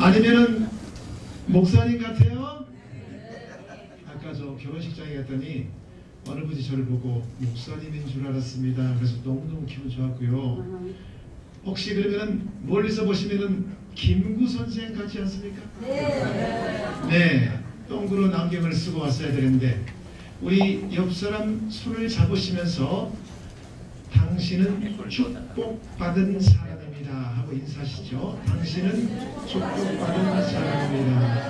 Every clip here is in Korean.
아니면은 목사님 같아요? 아까 저 결혼식장에 갔더니 어느 분이 저를 보고 목사님인 줄 알았습니다. 그래서 너무너무 기분 좋았고요. 혹시 그러면은 멀리서 보시면은 김구 선생 같지 않습니까? 네, 동그란 안경을 쓰고 왔어야 되는데 우리 옆 사람 손을 잡으시면서 당신은 축복받은 사람입니다 하고 인사하시죠. 당신은 축복받은 사람입니다.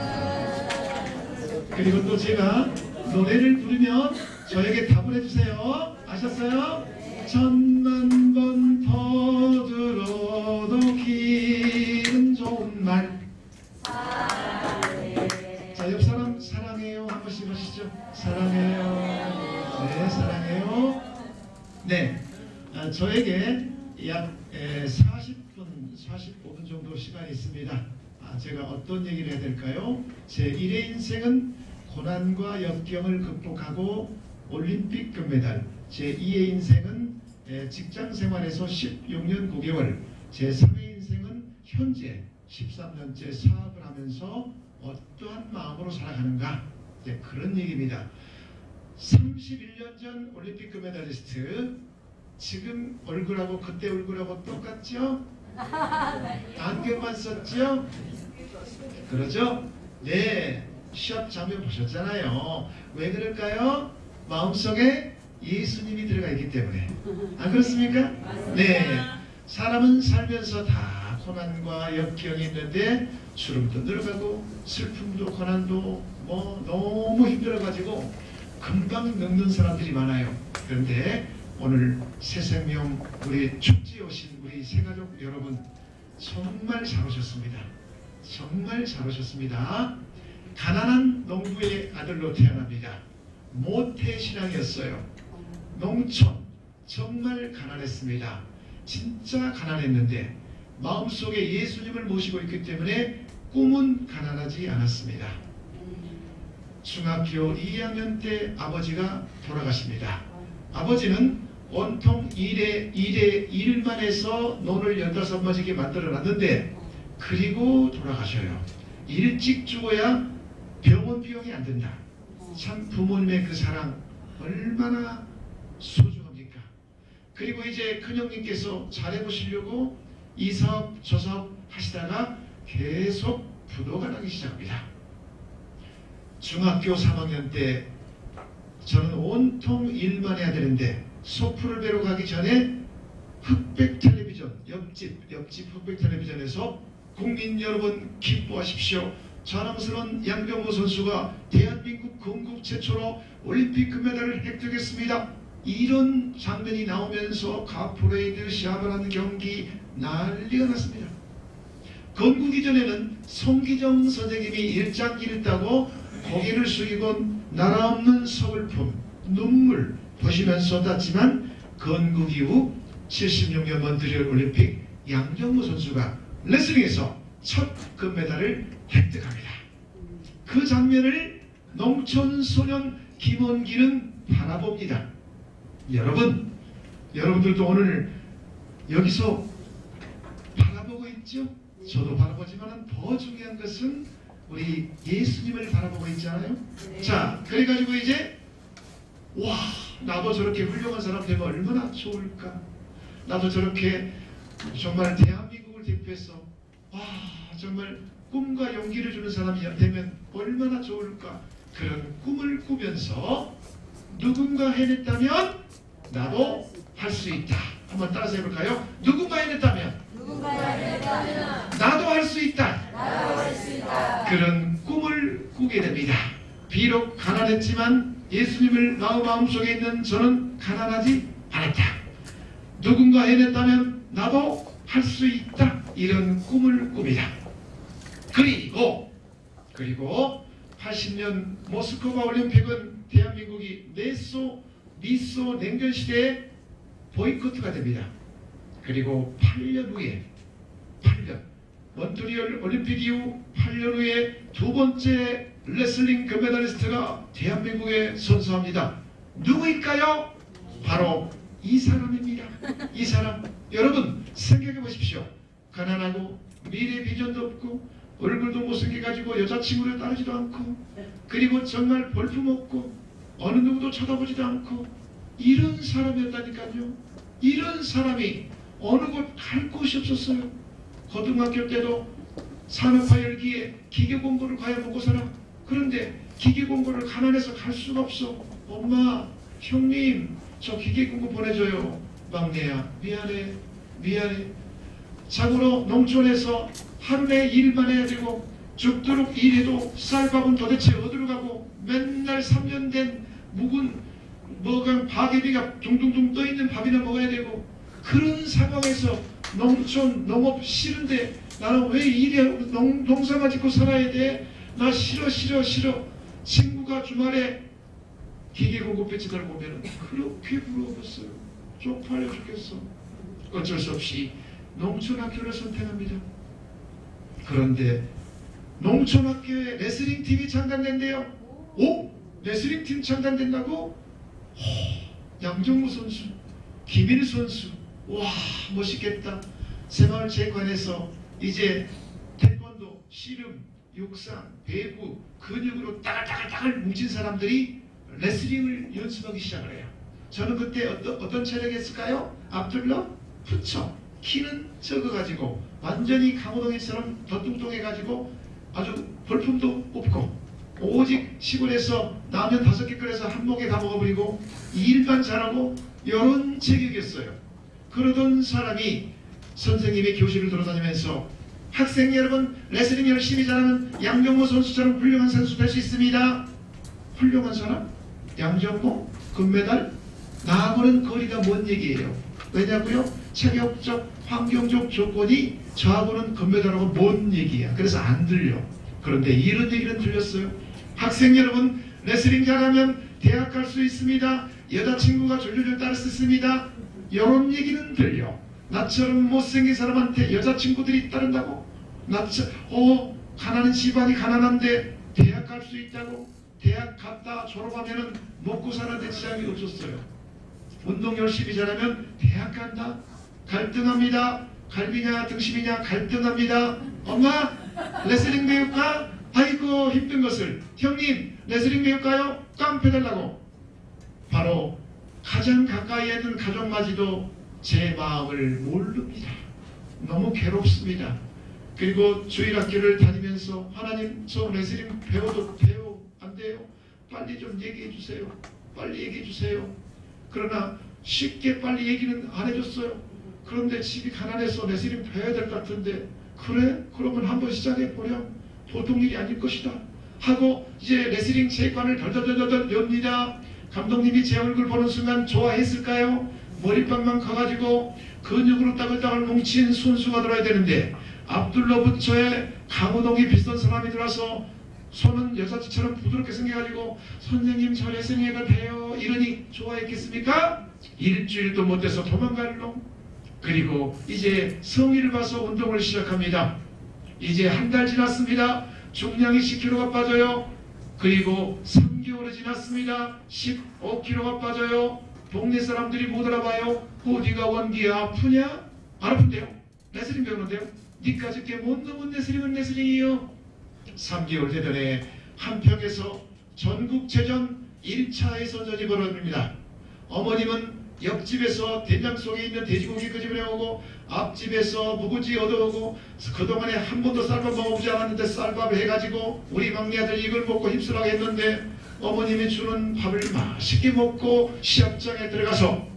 그리고 또 제가 노래를 부르면 저에게 답을 해주세요. 아셨어요? 천만 번 더 들어도 기분 좋은 말. 자, 옆 사람 사랑해요 한 번씩 하시죠. 사랑해요. 네, 사랑해요. 네, 저에게 약 40분, 45분 정도 시간이 있습니다. 제가 어떤 얘기를 해야 될까요? 제 1회 인생은 고난과 역경을 극복하고 올림픽 금메달, 제 2의 인생은 직장 생활에서 16년 9개월, 제 3의 인생은 현재 13년째 사업을 하면서 어떠한 마음으로 살아가는가, 그런 얘기입니다. 31년 전 올림픽 금메달리스트, 지금 얼굴하고 그때 얼굴하고 똑같죠? 안경만 썼죠? 그러죠? 네, 시합 장면 보셨잖아요. 왜 그럴까요? 마음속에 예수님이 들어가 있기 때문에. 안 그렇습니까? 네, 사람은 살면서 다 고난과 역경이 있는데 주름도 늘어가고 슬픔도 고난도 뭐 너무 힘들어가지고 금방 늙는 사람들이 많아요. 그런데 오늘 새생명 우리 축제에 오신 우리 새가족 여러분 정말 잘 오셨습니다. 정말 잘 오셨습니다. 가난한 농부의 아들로 태어납니다. 모태신앙이었어요. 농촌 정말 가난했습니다. 진짜 가난했는데 마음속에 예수님을 모시고 있기 때문에 꿈은 가난하지 않았습니다. 중학교 2학년 때 아버지가 돌아가십니다. 아버지는 온통 일만 해서 논을 15번지게 만들어놨는데 그리고 돌아가셔요. 일찍 죽어야 병원 비용이 안 된다. 참 부모님의 그 사랑 얼마나 소중합니까? 그리고 이제 큰형님께서 잘해보시려고 이 사업 저 사업 하시다가 계속 부도가 나기 시작합니다. 중학교 3학년 때 저는 온통 일만 해야 되는데 소풀을 배러 가기 전에 흑백 텔레비전 옆집 흑백 텔레비전에서 국민 여러분 기뻐하십시오. 자랑스러운 양병호 선수가 대한민국 건국 최초로 올림픽 금메달을 획득했습니다. 이런 장면이 나오면서 가프레이드 시합을 하는 경기 난리가 났습니다. 건국 이전에는 송기정 선생님이 일장기를 따고 고개를 숙이고 나라 없는 서글픔, 눈물 보시면서 쏟았지만 건국 이후 76년 몬트리올 올림픽 양정모 선수가 레슬링에서 첫 금메달을 획득합니다. 그 장면을 농촌 소년 김원기는 바라봅니다. 여러분들도 오늘 여기서 바라보고 있죠? 저도 바라보지만 더 중요한 것은 우리 예수님을 바라보고 있잖아요. 네. 자, 그래가지고 이제 와, 나도 저렇게 훌륭한 사람 되면 얼마나 좋을까? 나도 저렇게 정말 대한민국을 대표해서 와, 정말 꿈과 용기를 주는 사람이 되면 얼마나 좋을까? 그런 꿈을 꾸면서 누군가 해냈다면 나도 할 수 있다. 한번 따라서 해볼까요? 누군가 해냈다면 나도 할 수 있다. 그런 꿈을 꾸게 됩니다. 비록 가난했지만 예수님을 마음속에 있는 저는 가난하지 않았다. 누군가 해냈다면 나도 할 수 있다. 이런 꿈을 꿉니다. 그리고 80년 모스크바 올림픽은 대한민국이 미소 냉전 시대에 보이콧가 됩니다. 그리고 8년 후에 몬트리올 올림픽 이후 8년 후에 두 번째 레슬링 금메달리스트가 대한민국에 선수합니다. 누구일까요? 바로 이 사람입니다. 이 사람. 여러분 생각해 보십시오. 가난하고 미래 비전도 없고 얼굴도 못생겨가지고 여자친구를 따르지도 않고 그리고 정말 볼품없고 어느 누구도 쳐다보지도 않고 이런 사람이었다니까요. 이런 사람이 어느 곳 갈 곳이 없었어요. 고등학교 때도 산업화 열기에 기계 공부를 가야 먹고 살아. 그런데 기계 공부를 가난해서 갈 수가 없어. 엄마, 형님, 저 기계 공부 보내줘요. 막내야, 미안해, 미안해. 자고로 농촌에서 하루에 일만 해야 되고 죽도록 일해도 쌀밥은 도대체 어디로 가고 맨날 3년 된 묵은 뭐가 바게비가 둥둥둥 떠있는 밥이나 먹어야 되고 그런 상황에서 농촌 농업 싫은데 나는 왜 일해 농사만 짓고 살아야 돼? 나 싫어 싫어 싫어. 친구가 주말에 기계 공급 배치들 보면 그렇게 부러웠어요. 쪽팔려 죽겠어. 어쩔 수 없이 농촌학교를 선택합니다. 그런데 농촌학교에 레슬링팀이 창단된대요. 오? 레슬링팀 창단된다고? 양정무 선수, 김일 선수, 와 멋있겠다. 새마을체육관에서 이제 태권도, 씨름, 육상, 배구, 근육으로 따글따글 뭉친 사람들이 레슬링을 연습하기 시작을 해요. 저는 그때 어떤 체력이었을까요? 압둘러? 푸처. 키는 적어가지고 완전히 강호동이처럼 더 뚱뚱해가지고 아주 볼품도 없고 오직 시골에서 라면 5개 끓여서 한 목에 다 먹어버리고 일만 잘하고 이런 체격이었어요. 그러던 사람이 선생님의 교실을 돌아다니면서 학생 여러분 레슬링 열심히 잘하는 양정모 선수처럼 훌륭한 선수 될 수 있습니다. 훌륭한 사람? 양정모? 금메달? 나하고는 거리가 먼 얘기예요. 왜냐고요? 체격적, 환경적 조건이 저하고는 금메달하고 먼 얘기야. 그래서 안 들려. 그런데 이런 얘기는 들렸어요. 학생 여러분 레슬링 잘하면 대학 갈 수 있습니다. 여자친구가 졸졸졸 따를 수 있습니다. 이런 얘기는 들려. 나처럼 못생긴 사람한테 여자친구들이 따른다고? 가난한 집안이 가난한데 대학 갈 수 있다고? 대학 갔다 졸업하면 먹고 사는데 지장이 없었어요. 운동 열심히 잘하면 대학 간다? 갈등합니다. 갈비냐 등심이냐 갈등합니다. 엄마 레슬링 배울까? 아이고 힘든 것을. 형님 레슬링 배울까요? 깡패 달라고. 바로 가장 가까이에 있는 가족마저도 제 마음을 모릅니다. 너무 괴롭습니다. 그리고 주일학교를 다니면서 하나님 저 레슬링 배워도 돼요? 안 돼요? 빨리 좀 얘기해 주세요. 빨리 얘기해 주세요. 그러나 쉽게 빨리 얘기는 안 해줬어요. 그런데 집이 가난해서 레슬링 배워야 될 것 같은데 그래? 그러면 한번 시작해보렴. 보통 일이 아닐 것이다 하고 이제 레슬링 체육관을 덜덜덜덜 엽니다. 감독님이 제 얼굴 보는 순간 좋아했을까요? 머리빵만 커가지고 근육으로 따글따글 뭉친 손수가 들어야 되는데 압둘러 부처에 강호동이 비슷한 사람이 들어와서 손은 여자처럼 부드럽게 생겨가지고 선생님 저 레슬링해도 돼요 이러니 좋아했겠습니까? 일주일도 못돼서 도망갈 놈. 그리고 이제 성의를 봐서 운동을 시작합니다. 이제 한 달 지났습니다. 중량이 10kg가 빠져요. 그리고 3개월이 지났습니다. 15kg가 빠져요. 동네 사람들이 못 알아봐요. 어디가 원기야 아프냐? 안 아픈데요. 레슬링 배우는데요. 니까지 게 못 넘은 레슬링은 레슬링이요. 3개월 되더니 한평에서 전국체전 1차에서 전이 벌어집니다. 어머님은 옆집에서 된장 속에 있는 돼지고기 끄집어내오고 앞집에서 묵은지 얻어오고 그동안에 한 번도 쌀밥 먹어보지 않았는데 쌀밥 해가지고 우리 막내 아들 이걸 먹고 힘쓰라고 했는데 어머님이 주는 밥을 맛있게 먹고 시합장에 들어가서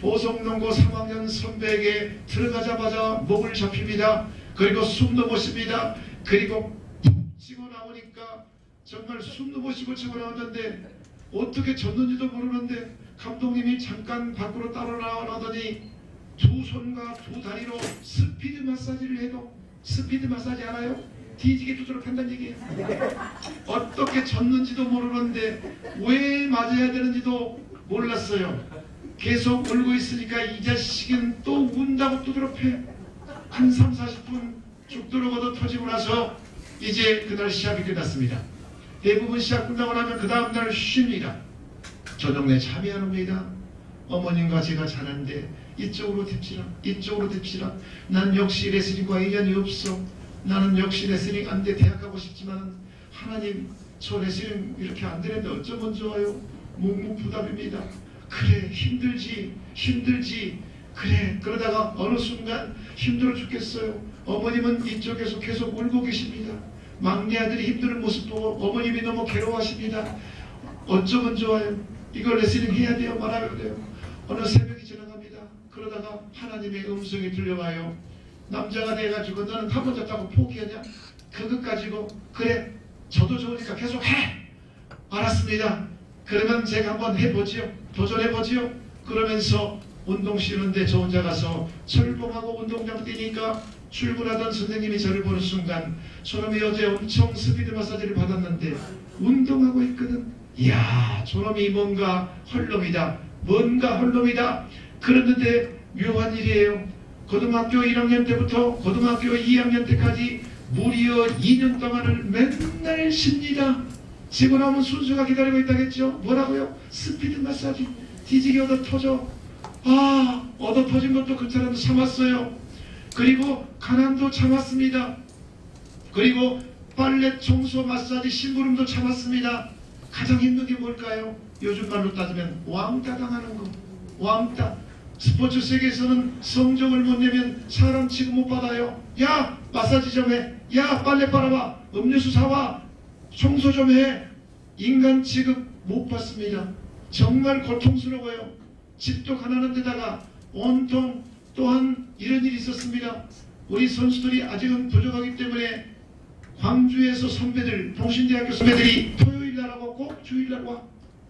보성농고 3학년 선배에게 들어가자마자 목을 잡힙니다. 그리고 숨도 못 쉽니다. 그리고 푹 치고 나오니까 정말 숨도 못 쉬고 치고 나왔는데 어떻게 졌는지도 모르는데 감독님이 잠깐 밖으로 따로 나오더니 두 손과 두 다리로 스피드 마사지를 해도 스피드 마사지 알아요? 뒤지게 두드러 한다는 얘기예요. 어떻게 졌는지도 모르는데 왜 맞아야 되는지도 몰랐어요. 계속 울고 있으니까 이 자식은 또 운다고 두드러 패. 한 3, 40분 죽도록 얻어 터지고 나서 이제 그날 시합이 끝났습니다. 대부분 시합 끝나고 나면 그 다음날 쉽니다. 저녁에 잠이 안 옵니다. 어머님과 제가 자는데 이쪽으로 댑시다. 이쪽으로 댑시다. 난 역시 레슬링과 인연이 없어. 나는 역시 레슬링 안 돼. 대학 가고 싶지만 하나님 저 레슬링 이렇게 안 되는데 어쩌면 좋아요. 묵묵부답입니다. 그래 힘들지 그래. 그러다가 어느 순간 힘들어 죽겠어요. 어머님은 이쪽에서 계속 울고 계십니다. 막내 아들이 힘든 모습 보고 어머님이 너무 괴로워하십니다. 어쩌면 좋아요. 이걸 레슬링 해야 돼요 말아야 돼요. 어느 새벽이 지나갑니다. 그러다가 하나님의 음성이 들려와요. 남자가 돼가지고 너는 한 번 졌다고 포기하냐? 그것 가지고 그래 저도 좋으니까 계속 해. 알았습니다. 그러면 제가 한번 해보지요. 도전해보지요. 그러면서 운동 쉬는데 저 혼자 가서 철봉하고 운동장 뛰니까 출근하던 선생님이 저를 보는 순간 저놈이 어제 엄청 스피드 마사지를 받았는데 운동하고 있거든. 이야 저놈이 뭔가 헐놈이다. 그랬는데 묘한 일이에요. 고등학교 1학년 때부터 고등학교 2학년 때까지 무려 2년 동안을 맨날 쉽니다. 지고 나면 순수가 기다리고 있다겠죠. 뭐라고요? 스피드 마사지. 뒤지게 얻어 터져. 얻어 터진 것도 그 사람도 참았어요. 그리고 가난도 참았습니다. 그리고 빨래 청소 마사지 심부름도 참았습니다. 가장 힘든 게 뭘까요? 요즘 말로 따지면 왕따 당하는 거. 왕따. 스포츠 세계에서는 성적을 못 내면 사람 취급 못 받아요. 야 마사지 좀 해. 야 빨래 빨아봐. 음료수 사와. 청소 좀 해. 인간 취급 못 받습니다. 정말 고통스러워요. 집도 가난한 데다가 온통 또한 이런 일이 있었습니다. 우리 선수들이 아직은 부족하기 때문에 광주에서 선배들, 동신대학교 선배들이 토요일날하고 꼭 주일날 와.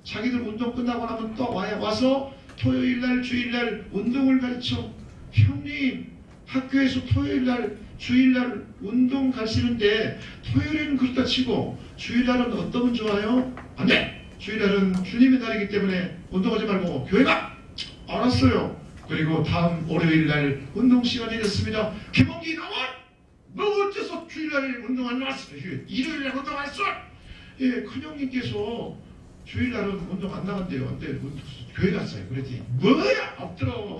자기들 운동 끝나고 나면 또 와서 토요일날 주일날 운동을 가르쳐. 형님 학교에서 토요일날 주일날 운동 가시는데 토요일에는 그렇다 치고 주일날은 어떠면 좋아요? 안돼! 주일날은 주님의 날이기 때문에 운동하지 말고 교회 가! 알았어요. 그리고 다음 월요일날 운동 시간이 됐습니다. 김홍기 나와! 너 어째서 주일날 운동 안 나왔어? 일요일날 운동 안 했어? 예, 큰형님께서 주일날은 운동 안 나간대요. 근데 교회 갔어요. 그랬더니 뭐야! 엎드려!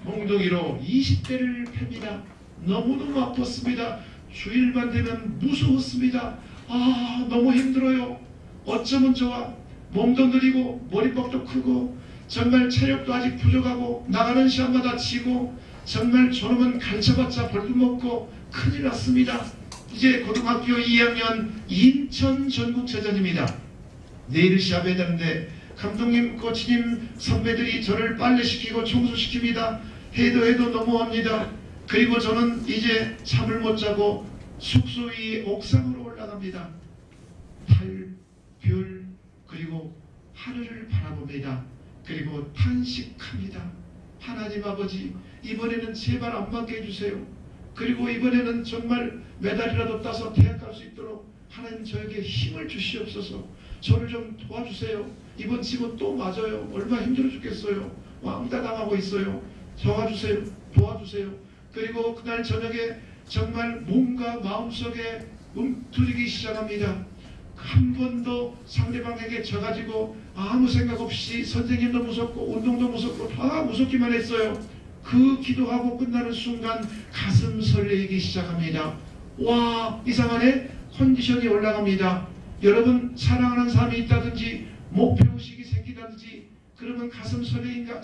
몽둥이로 20대를 팹니다. 너무너무 아팠습니다. 주일만 되면 무서웠습니다. 너무 힘들어요. 어쩌면 좋아. 몸도 느리고 머리뻑도 크고 정말 체력도 아직 부족하고 나가는 시합마다 지고 정말 저놈은 가르쳐봤자 벌도 먹고 큰일 났습니다. 이제 고등학교 2학년 인천 전국체전입니다. 내일 시합해야 되는데 감독님, 코치님, 선배들이 저를 빨래시키고 청소시킵니다. 해도 너무합니다. 그리고 저는 이제 잠을 못 자고 숙소 위 옥상으로 올라갑니다. 달, 별, 그리고 하늘을 바라봅니다. 그리고 탄식합니다. 하나님 아버지, 이번에는 제발 안 받게 해주세요. 그리고 이번에는 정말 메달이라도 따서 대학 갈 수 있도록 하나님 저에게 힘을 주시옵소서. 저를 좀 도와주세요. 이번 지금 또 맞아요. 얼마나 힘들어 죽겠어요. 왕따 당하고 있어요. 도와주세요. 그리고 그날 저녁에 정말 몸과 마음속에 움트리기 시작합니다. 한 번도 상대방에게 져가지고 아무 생각 없이 선생님도 무섭고 운동도 무섭고 다 무섭기만 했어요. 그 기도하고 끝나는 순간 가슴 설레기 시작합니다. 와, 이상하네. 컨디션이 올라갑니다. 여러분 사랑하는 사람이 있다든지 목표의식이 생기다든지 그러면 가슴 설레십니까?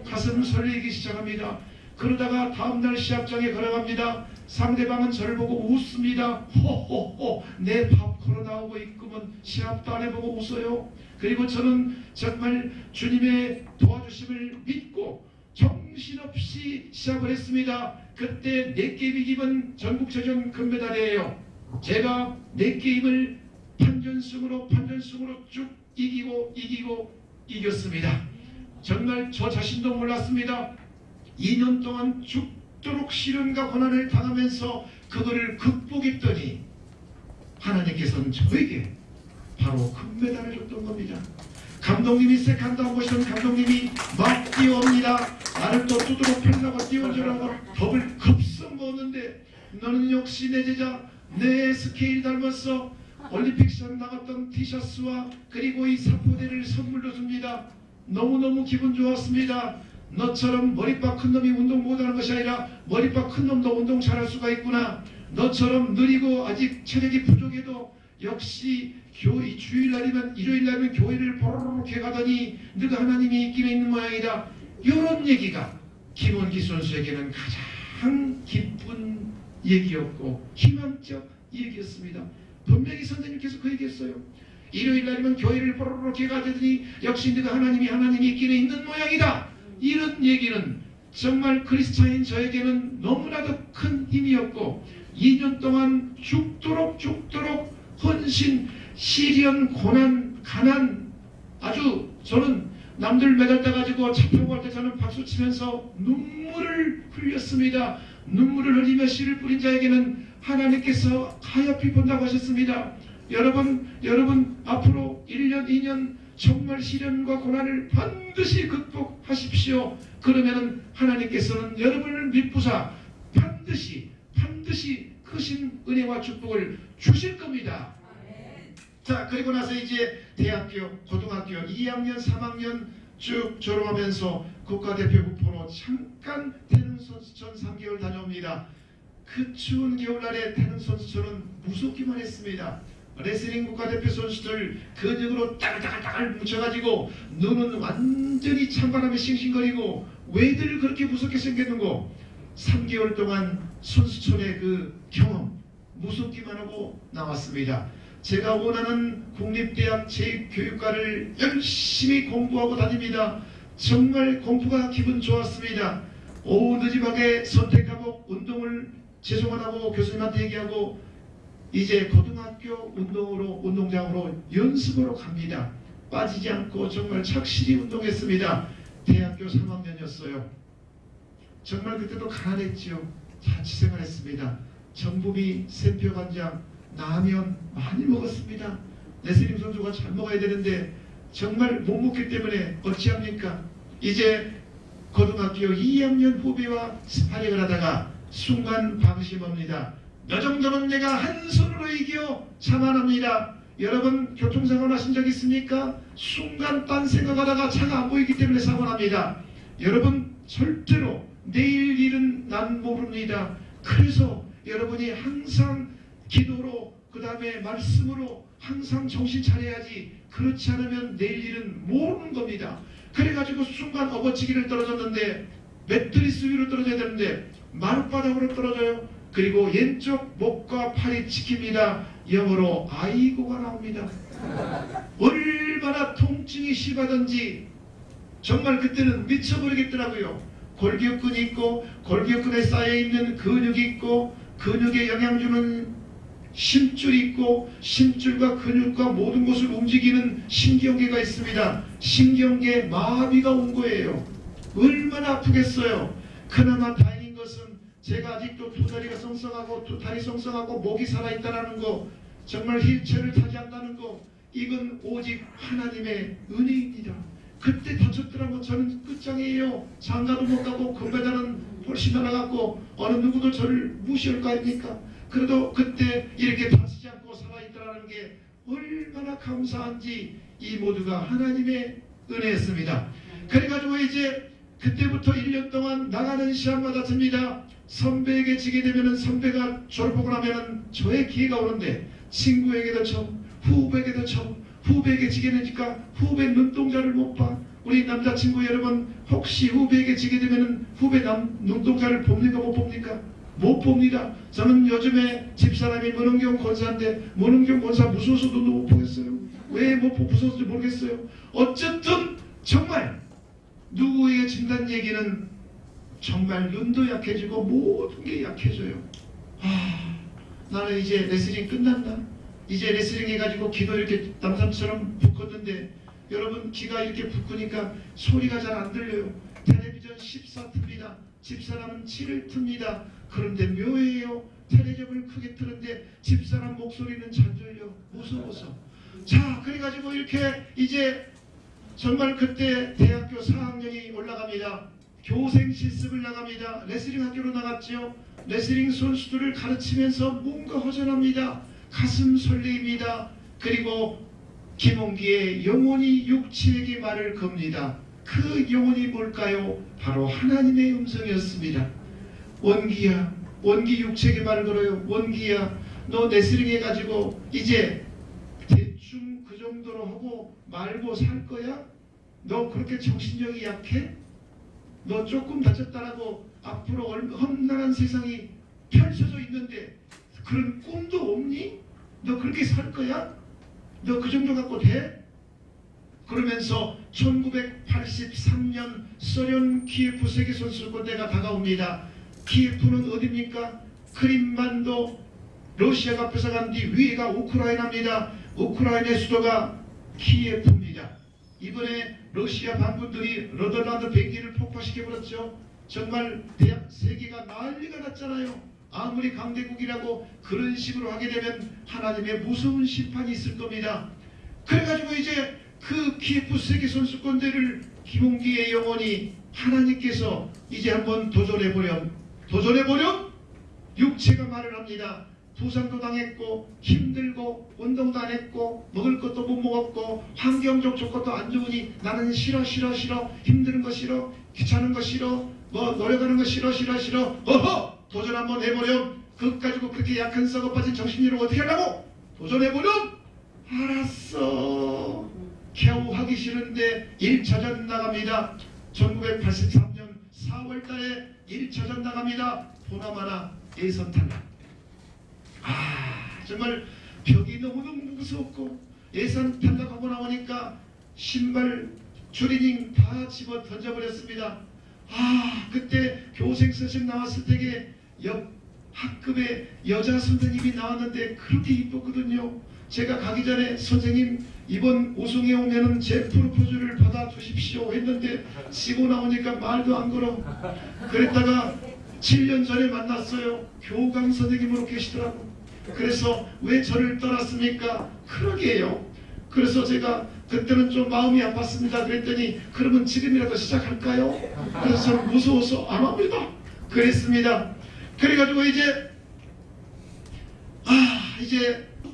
가슴 설레기 시작합니다. 그러다가 다음날 시합장에 걸어갑니다. 상대방은 저를 보고 웃습니다. 호호호, 내 밥코로 나오고 있구먼. 시합도 안 해보고 웃어요. 그리고 저는 정말 주님의 도와주심을 믿고 정신없이 시합을 했습니다. 그때 4게임 이기면 전국체전 금메달이에요. 제가 4게임을 판전승으로 쭉 이겼습니다. 정말 저 자신도 몰랐습니다. 2년 동안 죽도록 시련과 고난을 당하면서 그거를 극복했더니 하나님께서는 저에게 바로 금메달을 줬던 겁니다. 감독님이 세컨다운 보시던 감독님이 막 뛰어옵니다. 나를 또 두드러 펴려고 뛰어주라고 법을 급성 먹었는데 너는 역시 내 제자, 내 스케일 닮았어. 올림픽 시합 나갔던 티셔츠와 그리고 이 사포대를 선물로 줍니다. 너무너무 기분 좋았습니다. 너처럼 머리빨 큰 놈이 운동 못하는 것이 아니라 머리빨 큰 놈도 운동 잘할 수가 있구나. 너처럼 느리고 아직 체력이 부족해도 역시 주일날이면 일요일날이면 교회를 보르르게 가더니 너가 하나님이 있기는 있는 모양이다. 이런 얘기가 김원기 선수에게는 가장 기쁜 얘기였고 희망적 얘기였습니다. 분명히 선생님께서 그 얘기했어요. 일요일날이면 교회를 보르르게 가더니 역시 너가 하나님이 있기는 있는 모양이다. 이런 얘기는 정말 그리스도인 저에게는 너무나도 큰 힘이었고 2년 동안 죽도록 헌신, 시련, 고난, 가난 아주 저는 남들 매달려 가지고 차 타고 갈 때 저는 박수 치면서 눈물을 흘렸습니다. 눈물을 흘리며 씨를 뿌린 자에게는 하나님께서 하얗게 본다고 하셨습니다. 여러분 앞으로 1년, 2년 정말 시련과 고난을 반드시 극복하십시오. 그러면은 하나님께서는 여러분을 믿부사 반드시 크신 은혜와 축복을 주실 겁니다. 자, 그리고 나서 이제 대학교, 고등학교 2학년, 3학년 쭉 졸업하면서 국가대표 후보로 잠깐 태릉 선수촌 3개월 다녀옵니다. 그 추운 겨울날에 태릉 선수촌은 무섭기만 했습니다. 레슬링 국가대표 선수들 근육으로 따글따글 뭉쳐가지고 눈은 완전히 찬바람에 싱싱거리고 왜들 그렇게 무섭게 생겼는고 3개월 동안 선수촌의 그 경험 무섭기만 하고 나왔습니다. 제가 원하는 국립대학 제6교육과를 열심히 공부하고 다닙니다. 정말 공부가 기분 좋았습니다. 오후 늦지막에 선택하고 운동을 죄송하다고 교수님한테 얘기하고 이제 고등학교 운동장으로 연습으로 갑니다. 빠지지 않고 정말 착실히 운동했습니다. 대학교 3학년이었어요. 정말 그때도 가난했지요. 자취생활했습니다. 정부비, 샘표 간장, 라면 많이 먹었습니다. 레슬링 선수가 잘 먹어야 되는데 정말 못 먹기 때문에 어찌합니까? 이제 고등학교 2학년 후배와 스파링을 하다가 순간 방심합니다. 너 정도는 내가 한 손으로 이겨 자만합니다. 여러분 교통사고 나신 적 있습니까? 순간 딴 생각하다가 차가 안 보이기 때문에 사고 납니다. 여러분 절대로 내일 일은 난 모릅니다. 그래서 여러분이 항상 기도로 그 다음에 말씀으로 항상 정신 차려야지. 그렇지 않으면 내일 일은 모르는 겁니다. 그래가지고 순간 업어치기를 떨어졌는데 매트리스 위로 떨어져야 되는데 마룻바닥으로 떨어져요. 그리고 왼쪽 목과 팔이 찍힙니다. 영어로 아이고가 나옵니다. 얼마나 통증이 심하던지 정말 그때는 미쳐버리겠더라고요. 골격근이 있고 골격근에 쌓여있는 근육이 있고 근육에 영향 주는 심줄이 있고 심줄과 근육과 모든 것을 움직이는 신경계가 있습니다. 신경계 마비가 온 거예요. 얼마나 아프겠어요. 그나마 다행인 것은 제가 아직도 두 다리가 썽썽하고 두 다리 썽썽하고 목이 살아있다는 거, 정말 휠체어를 타지 않는다는 거, 이건 오직 하나님의 은혜입니다. 그때 다쳤더라면 저는 끝장이에요. 장가도 못 가고 금메달은 훨씬 날아갔고 어느 누구도 저를 무시할 거 아닙니까? 그래도 그때 이렇게 다치지 않고 살아있다는 게 얼마나 감사한지 이 모두가 하나님의 은혜였습니다. 그래가지고 이제 그때부터 1년 동안 나가는 시합마다 듭니다. 선배에게 지게 되면은 선배가 졸업하고 나면은 저의 기회가 오는데 친구에게도 쳐, 후배에게도 쳐, 후배에게 지게 되니까 후배 눈동자를 못 봐. 우리 남자친구 여러분 혹시 후배에게 지게 되면은 후배 눈동자를 봅니까 못 봅니까? 못 봅니다. 저는 요즘에 집사람이 문흥경 권사인데 문흥경 권사 무서워서도 못 보겠어요. 왜 못 보고 무서워서도 모르겠어요. 어쨌든 정말 누구에게 진단 얘기는 정말 눈도 약해지고 모든 게 약해져요. 나는 이제 레슬링 끝난다. 이제 레슬링 해가지고 기도 이렇게 남산처럼 붓었는데 여러분 귀가 이렇게 붓으니까 소리가 잘 안 들려요. 텔레비전 14틉니다. 집사람은 7을 틉니다. 그런데 묘해요. 텔레비전을 크게 트는데 집사람 목소리는 잘 들려. 무서워서. 자, 그래가지고 이렇게 이제 정말 그때 대학교 4학년이 올라갑니다. 교생 실습을 나갑니다. 레슬링 학교로 나갔죠. 레슬링 선수들을 가르치면서 뭔가 허전합니다. 가슴 설레입니다. 그리고 김홍기의 영혼이 육체에게 말을 겁니다. 그 영혼이 뭘까요? 바로 하나님의 음성이었습니다. 원기야, 원기 육체에게 말을 걸어요. 원기야, 너 내스링 해가지고 이제 대충 그 정도로 하고 말고 살 거야? 너 그렇게 정신력이 약해? 너 조금 다쳤다라고 앞으로 험난한 세상이 펼쳐져 있는데 그런 꿈도 없니? 너 그렇게 살 거야? 너 그 정도 갖고 돼? 그러면서 1983년 소련 키예프 세계선수권대회가 다가옵니다. 키예프는 어디입니까? 크림반도 러시아가 뺏어간 뒤 위에가 우크라이나입니다. 우크라이나의 수도가 키예프입니다. 이번에 러시아 반군들이 러덜란드 비행기를 폭파시켜버렸죠. 정말 대학 세계가 난리가 났잖아요. 아무리 강대국이라고 그런 식으로 하게 되면 하나님의 무서운 심판이 있을 겁니다. 그래가지고 이제 그 키예프 세계선수권대회를 김홍기의 영혼이 하나님께서 이제 한번 도전해보렴 육체가 말을 합니다. 부상도 당했고 힘들고 운동도 안 했고 먹을 것도 못 먹었고 환경적 조건도 안 좋으니 나는 싫어 힘드는 거 싫어 귀찮은 거 싫어 뭐 노력하는 거 싫어 어허 도전 한번 해보렴. 그것 가지고 그렇게 약한 썩어 빠진 정신력을 어떻게 하려고 도전해보렴. 알았어. 겨우 하기 싫은데 1차전 나갑니다. 1983년 4월달에 1차전 나갑니다. 보나마나 예선 탈락. 정말 벽이 너무너무 무섭고 예선 탈락하고 나오니까 신발 추리닝 다 집어 던져버렸습니다. 그때 교생 선생 나왔을 때에 옆 학급에 여자 선생님이 나왔는데 그렇게 이뻤거든요. 제가 가기 전에 선생님 이번 우승에 오면은 제 프로포즈를 받아주십시오 했는데 지고 나오니까 말도 안 걸어. 그랬다가 7년 전에 만났어요. 교감 선생님으로 계시더라고. 그래서 왜 저를 떠났습니까? 그러게요. 그래서 제가 그때는 좀 마음이 아팠습니다. 그랬더니 그러면 지금이라도 시작할까요? 그래서 저는 무서워서 안 합니다. 그랬습니다. 그래가지고 이제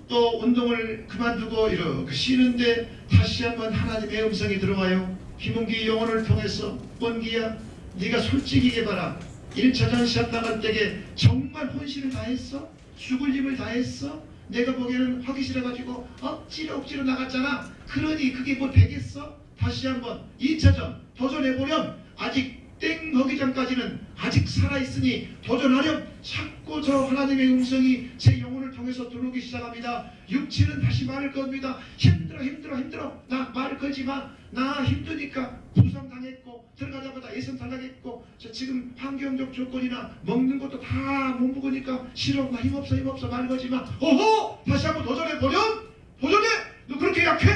또 운동을 그만두고 이렇게 쉬는데 다시 한번 하나님의 음성이 들어와요. 김홍기 영혼을 통해서 원기야 네가 솔직히 얘기해봐라. 1차전 시합 나갈 때에 정말 혼신을 다했어? 죽을 힘을 다했어? 내가 보기에는 하기 싫어가지고 억지로 나갔잖아. 그러니 그게 뭐 되겠어? 다시 한번 2차전 도전해보렴. 아직 땡 하기 전까지는 아직 살아있으니 도전하렴. 자꾸 저 하나님의 음성이 제 영혼을 통해서 들어오기 시작합니다. 육체는 다시 말을 겁니다. 힘들어. 나 말 걸지마. 나 힘드니까 부상당했고 들어가자마자 예선 탈락했고 저 지금 환경적 조건이나 먹는 것도 다 못 먹으니까 싫어. 나 힘없어 말 걸지마. 어허! 다시 한번 도전해보렴. 도전해! 너 그렇게 약해?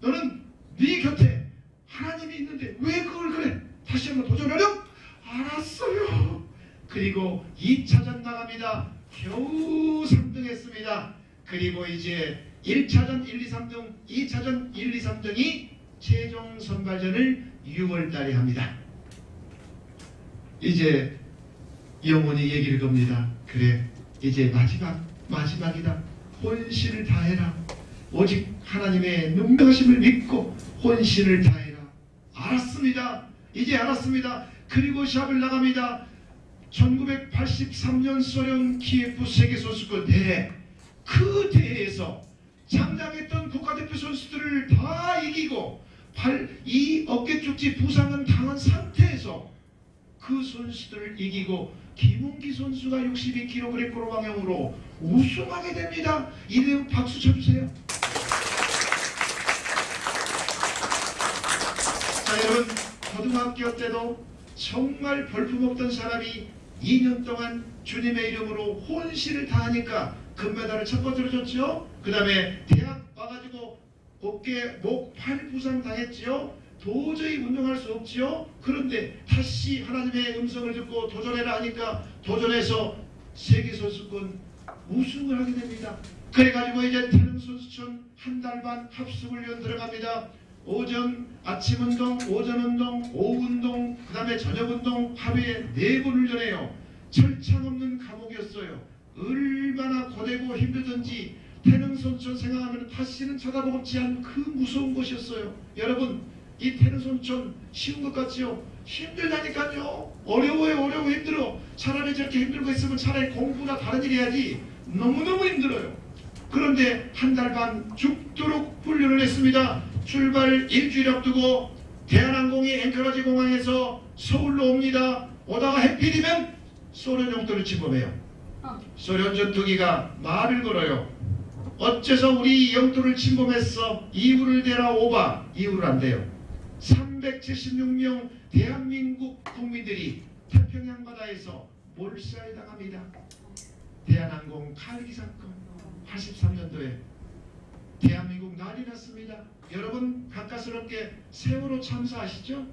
너는 네 곁에 하나님이 있는데 왜 그걸 그래? 다시 한번 도전하렴? 알았어요. 그리고 2차전 나갑니다. 겨우 3등 했습니다. 그리고 이제 1차전 1, 2, 3등, 2차전 1, 2, 3등이 최종 선발전을 6월달에 합니다. 이제 영혼이 얘기를 겁니다. 그래, 이제 마지막이다. 혼신을 다해라. 오직 하나님의 능력하심을 믿고 혼신을 다해라. 알았습니다. 이제 알았습니다. 그리고 시합을 나갑니다. 1983년 소련 키예프 세계선수권 대회, 그 대회에서 장장했던 국가대표 선수들을 다 이기고 이 어깨쪽지 부상은 당한 상태에서 그 선수들을 이기고 김홍기 선수가 62kg 방향으로 우승하게 됩니다. 이 내용 박수 쳐주세요. 자, 여러분, 고등학교 때도 정말 볼품없던 사람이 2년 동안 주님의 이름으로 혼신을 다하니까 금메달을 첫 번째로 줬죠. 그 다음에 대학 와가지고 어깨, 목, 팔 부상 당했지요. 도저히 운동할 수 없지요. 그런데 다시 하나님의 음성을 듣고 도전해라 하니까 도전해서 세계선수권 우승을 하게 됩니다. 그래가지고 이제 태릉선수촌 한 달 반 합숙훈련 들어갑니다. 오전 아침 운동, 오전 운동, 오후 운동, 그 다음에 저녁 운동 하루에 4번 훈련해요. 철창 없는 감옥이었어요. 얼마나 고되고 힘들든지 태릉선천 생각하면 다시는 쳐다보지 않은 그 무서운 곳이었어요. 여러분, 이 태릉선천 쉬운 것 같지요? 힘들다니까요. 어려워요. 어려워. 힘들어. 차라리 저렇게 힘들고 있으면 차라리 공부나 다른 일 해야지. 너무너무 힘들어요. 그런데 한 달 반 죽도록 훈련을 했습니다. 출발 일주일 앞두고 대한항공이 앵커라지 공항에서 서울로 옵니다. 오다가 해필이면 소련 영토를 침범해요. 소련 전투기가 말을 걸어요. 어째서 우리 영토를 침범했어? 이유를 대라 오바. 이유를 안 돼요. 376명 대한민국 국민들이 태평양 바다에서 몰살당합니다. 대한항공 칼기 사건 83년도에 대한민국 난리 났습니다. 여러분 가까스럽게 세월호 참사 아시죠?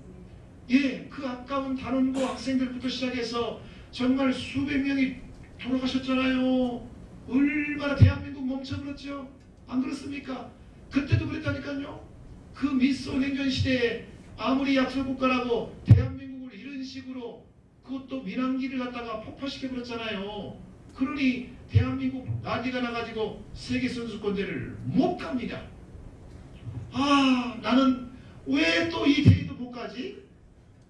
예, 그 아까운 단원고 학생들부터 시작해서 정말 수백 명이 돌아가셨잖아요. 얼마나 대한민국 멈춰버렸죠? 안 그렇습니까? 그때도 그랬다니까요. 그 미소 냉전 시대에 아무리 약소국가라고 대한민국을 이런 식으로 그것도 민항기를 갖다가 폭파시켜버렸잖아요. 그러니 대한민국 난리가 나가지고 세계선수권대회를 못 갑니다. 아, 나는 왜 또 이 대회도 못 가지?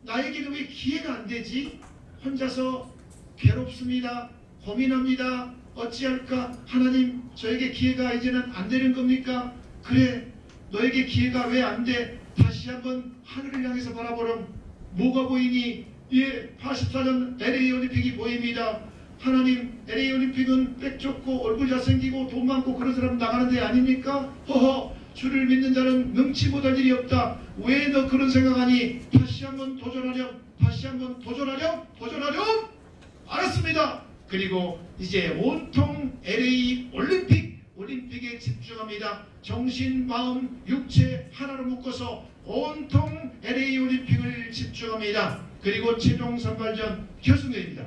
나에게는 왜 기회가 안 되지? 혼자서 괴롭습니다. 고민합니다. 어찌할까? 하나님, 저에게 기회가 이제는 안 되는 겁니까? 그래, 너에게 기회가 왜 안 돼? 다시 한번 하늘을 향해서 바라보렴. 뭐가 보이니? 예, 84년 LA 올림픽이 보입니다. 하나님, LA 올림픽은 빽 좋고 얼굴 잘생기고 돈 많고 그런 사람 나가는 데 아닙니까? 허허, 주를 믿는 자는 능치 못할 일이 없다. 왜 너 그런 생각하니? 다시 한번 도전하렴. 다시 한번 도전하렴. 도전하렴. 알았습니다. 그리고 이제 온통 LA 올림픽에 집중합니다. 정신, 마음, 육체 하나로 묶어서 온통 LA 올림픽을 집중합니다. 그리고 최종 선발전 결승전입니다.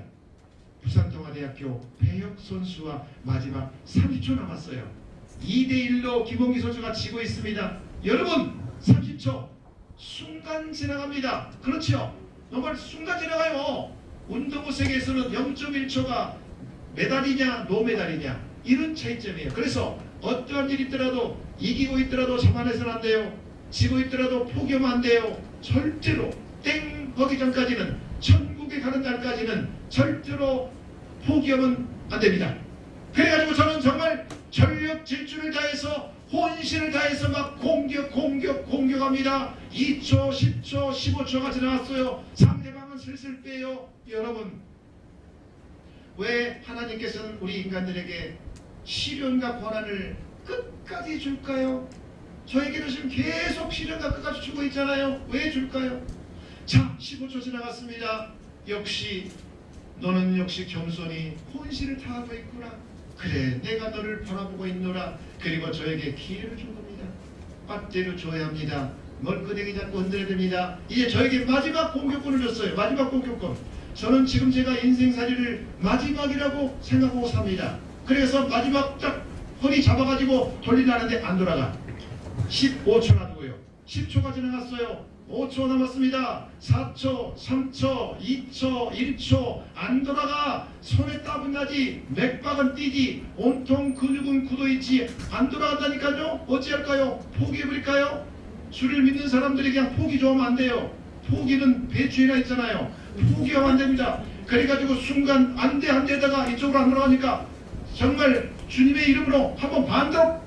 부산동아대학교 배혁 선수와 마지막 30초 남았어요. 2대1로 김홍기 선수가 지고 있습니다. 여러분, 30초 순간 지나갑니다. 그렇죠? 정말 순간 지나가요. 운동부 세계에서는 0.1초가 메달이냐 노메달이냐 이런 차이점이에요. 그래서 어떠한 일이 있더라도 이기고 있더라도 자만해서는 안 돼요. 지고 있더라도 포기하면 안 돼요. 절대로 땡 하기 전까지는, 천국에 가는 날까지는 절대로 포기하면 안 됩니다. 그래가지고 저는 정말 전력 질주를 다해서 혼신을 다해서 막 공격합니다. 2초, 10초, 15초가 지나갔어요. 상대방은 슬슬 빼요. 여러분, 왜 하나님께서는 우리 인간들에게 시련과 고난을 끝까지 줄까요? 저에게도 지금 계속 시련과 끝까지 주고 있잖아요. 왜 줄까요? 자, 15초 지나갔습니다. 역시 너는 역시 겸손히 혼신을 다하고 있구나. 그래, 내가 너를 바라보고 있노라. 그리고 저에게 기회를 준 겁니다. 빠떼로 줘야 합니다. 멀끄댕이 잡고 흔들어야 됩니다. 이제 저에게 마지막 공격권을 줬어요. 마지막 공격권. 저는 지금 제가 인생살이를 마지막이라고 생각하고 삽니다. 그래서 마지막 딱 허리 잡아가지고 돌리려는데 안 돌아가. 15초 놔두고요. 10초가 지나갔어요. 5초 남았습니다. 4초, 3초, 2초, 1초 안 돌아가. 손에 땀은 나지, 맥박은 뛰지, 온통 근육은 굳어있지. 안 돌아간다니까요. 어찌할까요? 포기해버릴까요? 주를 믿는 사람들이 그냥 포기 좋아하면 안 돼요. 포기는 배추에나 있잖아요. 포기하면 안 됩니다. 그래가지고 순간 안 돼 하다가 이쪽으로 안 돌아가니까 정말 주님의 이름으로 한번 반대로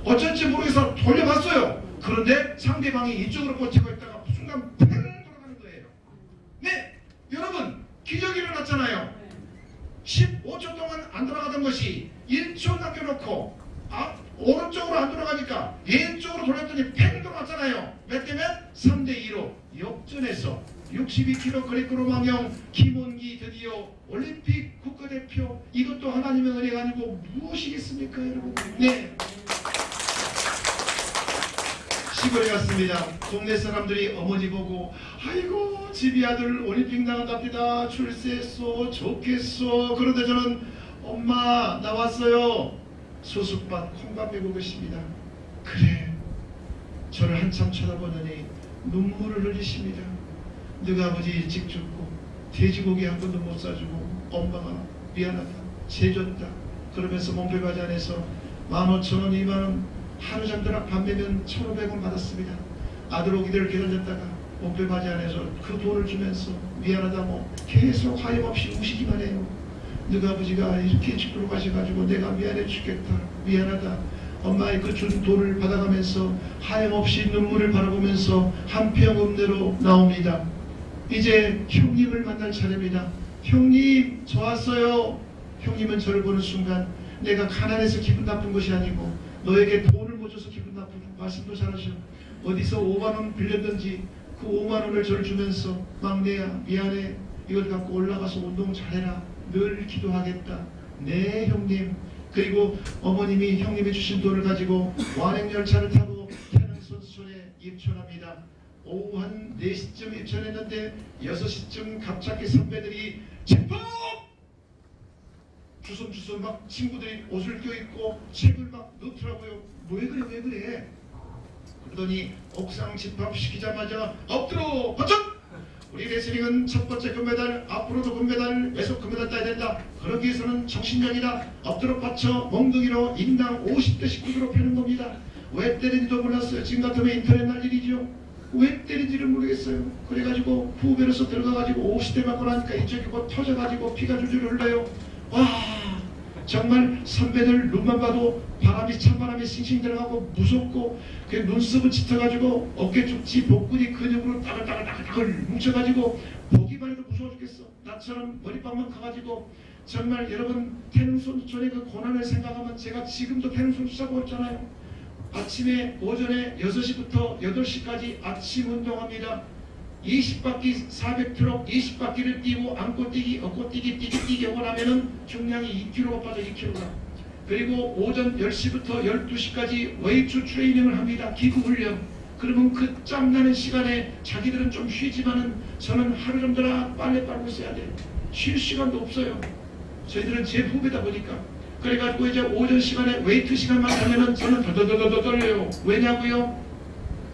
어쩔지 모르겠어 돌려봤어요. 그런데 상대방이 이쪽으로 꽂히고 있다가 순간 팽 돌아가는 거예요. 네, 여러분 기적이 일어났잖아요. 15초 동안 안 돌아가던 것이 1초 남겨놓고 오른쪽으로 안 돌아가니까 왼쪽으로 돌렸더니 팽 돌아갔잖아요. 몇 대면 3대2로 역전해서 62km 거리꾸로 망령 김원기 드디어 올림픽 국가대표. 이것도 하나님의 은혜가 아니고 무엇이겠습니까 여러분. 네, 시골에 갔습니다. 동네 사람들이 어머니 보고 아이고 집이 아들 올림픽 나간답니다. 출세했어 좋겠어. 그런데 저는 엄마 나왔어요. 소숙밭 콩밥 메고 계십니다. 그래, 저를 한참 쳐다보더니 눈물을 흘리십니다. 너가 아버지 일찍 죽고 돼지고기 한 번도 못 사주고 엄마가 미안하다 재줬다 그러면서 몸빼바지 안에서 15,000원, 2만원, 하루 잠들어 밤 되면 1,500원 받았습니다. 아들 오기를 기다렸다가 옥돌바지 안에서 그 돈을 주면서 미안하다고 계속 하염없이 우시기만 해요. 너가 아버지가 이렇게 집으로 가셔가지고 내가 미안해 죽겠다, 미안하다. 엄마의 그 준 돈을 받아가면서 하염없이 눈물을 바라보면서 한평읍내로 나옵니다. 이제 형님을 만날 차례입니다. 형님, 저 왔어요. 형님은 저를 보는 순간 내가 가난해서 기분 나쁜 것이 아니고 너에게 돈을 못 줘서 기분 나쁜, 말씀도 잘하셔. 어디서 5만원 빌렸든지 그 5만원을 저를 주면서 막내야 미안해, 이걸 갖고 올라가서 운동 잘해라, 늘 기도하겠다. 네 형님. 그리고 어머님이 형님이 주신 돈을 가지고 완행열차를 타고 태릉선수촌에 입촌합니다. 오후 한 4시쯤 입촌했는데 6시쯤 갑자기 선배들이 집합! 주섬주섬 막 친구들이 옷을 껴입고 책을 막 넣더라고요. 왜 그래 왜 그래? 그러더니 옥상 집합시키자마자 엎드려 버쩍! 우리 레슬링은 첫 번째 금메달, 앞으로도 금메달, 계속 금메달 따야 된다. 그러기 위해서는 정신력이다. 엎드려 받쳐 멍둥이로 인당 50대 19도로 패는 겁니다. 왜 때리는지도 몰랐어요. 지금 같으면 인터넷 날 일이죠. 왜 때린지를 모르겠어요. 그래가지고 후배로서 들어가가지고 50대 맞고 나니까 이쪽이 곧 터져가지고 피가 줄줄 흘러요. 와, 정말 선배들 눈만 봐도 바람이, 찬바람이 싱싱 들어가고 무섭고, 그 눈썹은 짙어가지고 어깨 쪽지 복근이 근육으로 따글따글 뭉쳐가지고 보기만 해도 무서워 죽겠어. 나처럼 머리빵만 커가지고 정말 여러분 태릉선수촌의 그 고난을 생각하면 제가 지금도 태릉선수 사고 있잖아요. 아침에 오전에 6시부터 8시까지 아침 운동합니다. 20바퀴 400트럭 20바퀴를 뛰고 안고 뛰기, 엎고 뛰기, 뛰기 하고 나면은 중량이 2kg가 빠져 2kg가. 그리고 오전 10시부터 12시까지 웨이트 트레이닝을 합니다. 기구훈련. 그러면 그 짬나는 시간에 자기들은 좀 쉬지만은 저는 하루 정도나 빨래 빨고 있어야 돼요. 쉴 시간도 없어요. 저희들은 제 후배다 보니까. 그래가지고 이제 오전 시간에 웨이트 시간만 가면은 저는 더더더더 떨려요. 왜냐고요?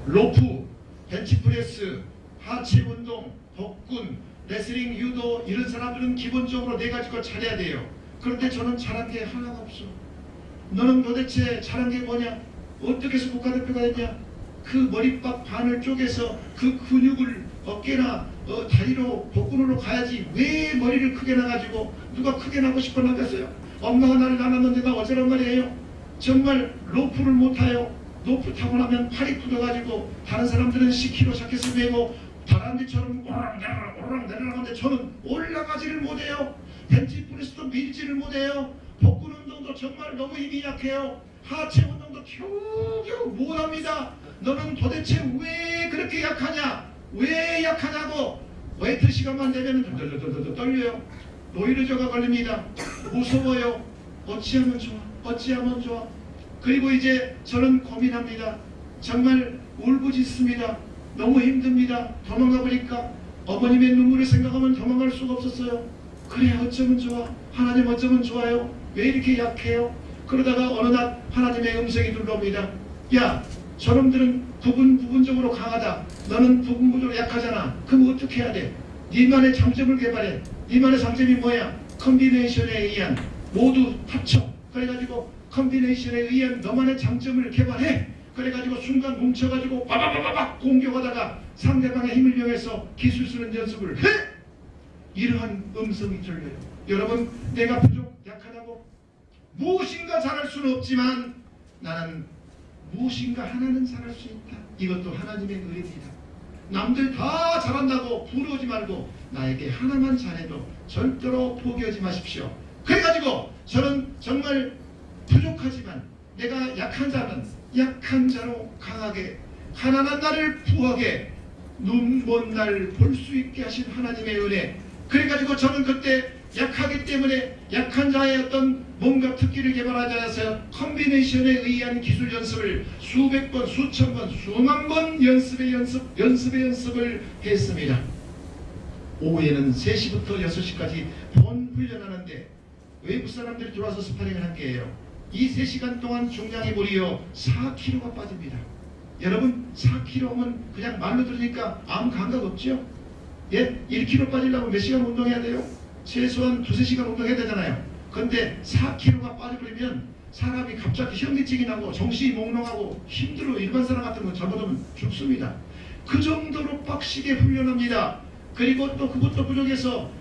로프, 벤치프레스, 하체 운동, 복근, 레슬링, 유도, 이런 사람들은 기본적으로 4가지 잘해야 돼요. 그런데 저는 잘한 게 하나가 없어. 너는 도대체 잘한 게 뭐냐? 어떻게 해서 국가대표가 됐냐? 그 머리밥 반을 쪼개서 그 근육을 어깨나 다리로 복근으로 가야지 왜 머리를 크게 나가지고 누가 크게 나고 싶어 나겠어요? 엄마가 나를 낳았는데 나 어쩌란 말이에요? 정말 로프를 못 타요. 로프 타고 나면 팔이 굳어가지고 다른 사람들은 10kg 자켓을 메고 다람쥐처럼 오르락 내려가는데 저는 올라가지를 못해요. 벤치프레스도 밀지를 못해요. 복근 운동도 정말 너무 힘이 약해요. 하체 운동도 겨우겨우 못합니다. 너는 도대체 왜 그렇게 약하냐? 왜 약하냐고. 웨이트 시간만 되면 떨려요. 노이로제가 걸립니다. 무서워요. 어찌하면 좋아? 어찌하면 좋아? 그리고 이제 저는 고민합니다. 정말 울부짖습니다. 너무 힘듭니다. 도망가 보니까 어머님의 눈물을 생각하면 도망갈 수가 없었어요. 그래 어쩌면 좋아? 하나님 어쩌면 좋아요? 왜 이렇게 약해요? 그러다가 어느 날 하나님의 음성이 들려옵니다. 야, 저놈들은 부분적으로 강하다. 너는 부분적으로 약하잖아. 그럼 어떻게 해야 돼? 네만의 장점을 개발해. 네만의 장점이 뭐야? 컨비네이션에 의한 모두 합쳐. 그래가지고 컨비네이션에 의한 너만의 장점을 개발해. 그래가지고 순간 뭉쳐가지고 빠바바바박 공격하다가 상대방의 힘을 이용해서 기술 쓰는 연습을 해! 이러한 음성이 들려요. 여러분, 내가 부족, 약하다고 무엇인가 잘할 수는 없지만 나는 무엇인가 하나는 잘할 수 있다. 이것도 하나님의 은혜입니다. 남들 다 잘한다고 부러우지 말고 나에게 하나만 잘해도 절대로 포기하지 마십시오. 그래가지고 저는 정말 부족하지만 내가 약한 자는 약한 자로 강하게, 가난한 나를 부하게, 눈 먼 날 볼 수 있게 하신 하나님의 은혜. 그래가지고 저는 그때 약하기 때문에 약한 자의 어떤 뭔가 특기를 개발하자서 컨비네이션에 의한 기술 연습을 수백 번, 수천 번, 수만 번 연습을 했습니다. 오후에는 3시부터 6시까지 본 훈련하는데 외부 사람들이 들어와서 스파링을 한 게예요. 이 3시간 동안 중량이 무려 4kg가 빠집니다. 여러분, 4kg면 그냥 말로 들으니까 아무 감각 없죠? 예? 1kg 빠지려면 몇 시간 운동해야 돼요? 최소한 2~3시간 운동해야 되잖아요. 근데 4kg가 빠져버리면 사람이 갑자기 현기증이 나고 정신이 몽롱하고 힘들어. 일반 사람 같은 거 잘못하면 죽습니다. 그 정도로 빡시게 훈련합니다. 그리고 또 그것도 부족해서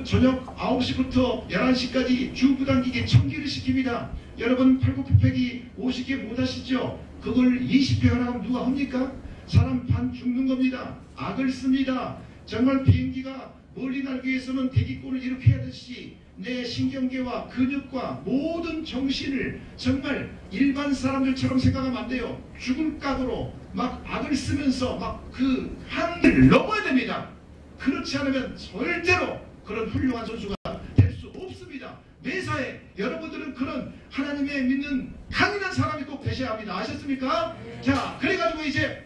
저녁 9시부터 11시까지 주부당기기 1000개를 시킵니다. 여러분 팔굽혀펴기 50개 못하시죠? 그걸 20회 하라고 누가 합니까? 사람 반 죽는 겁니다. 악을 씁니다. 정말 비행기가 멀리 날기 위해서는 대기권을 이렇게 하듯이 내 신경계와 근육과 모든 정신을 정말 일반 사람들처럼 생각하면 안 돼요. 죽을 각오로 막 악을 쓰면서 막 그 한계를 넘어야 됩니다. 그렇지 않으면 절대로 그런 훌륭한 선수가 될 수 없습니다. 매사에 여러분들은 그런 하나님의 믿는 강인한 사람이 꼭 되셔야 합니다. 아셨습니까? 자, 그래가지고 이제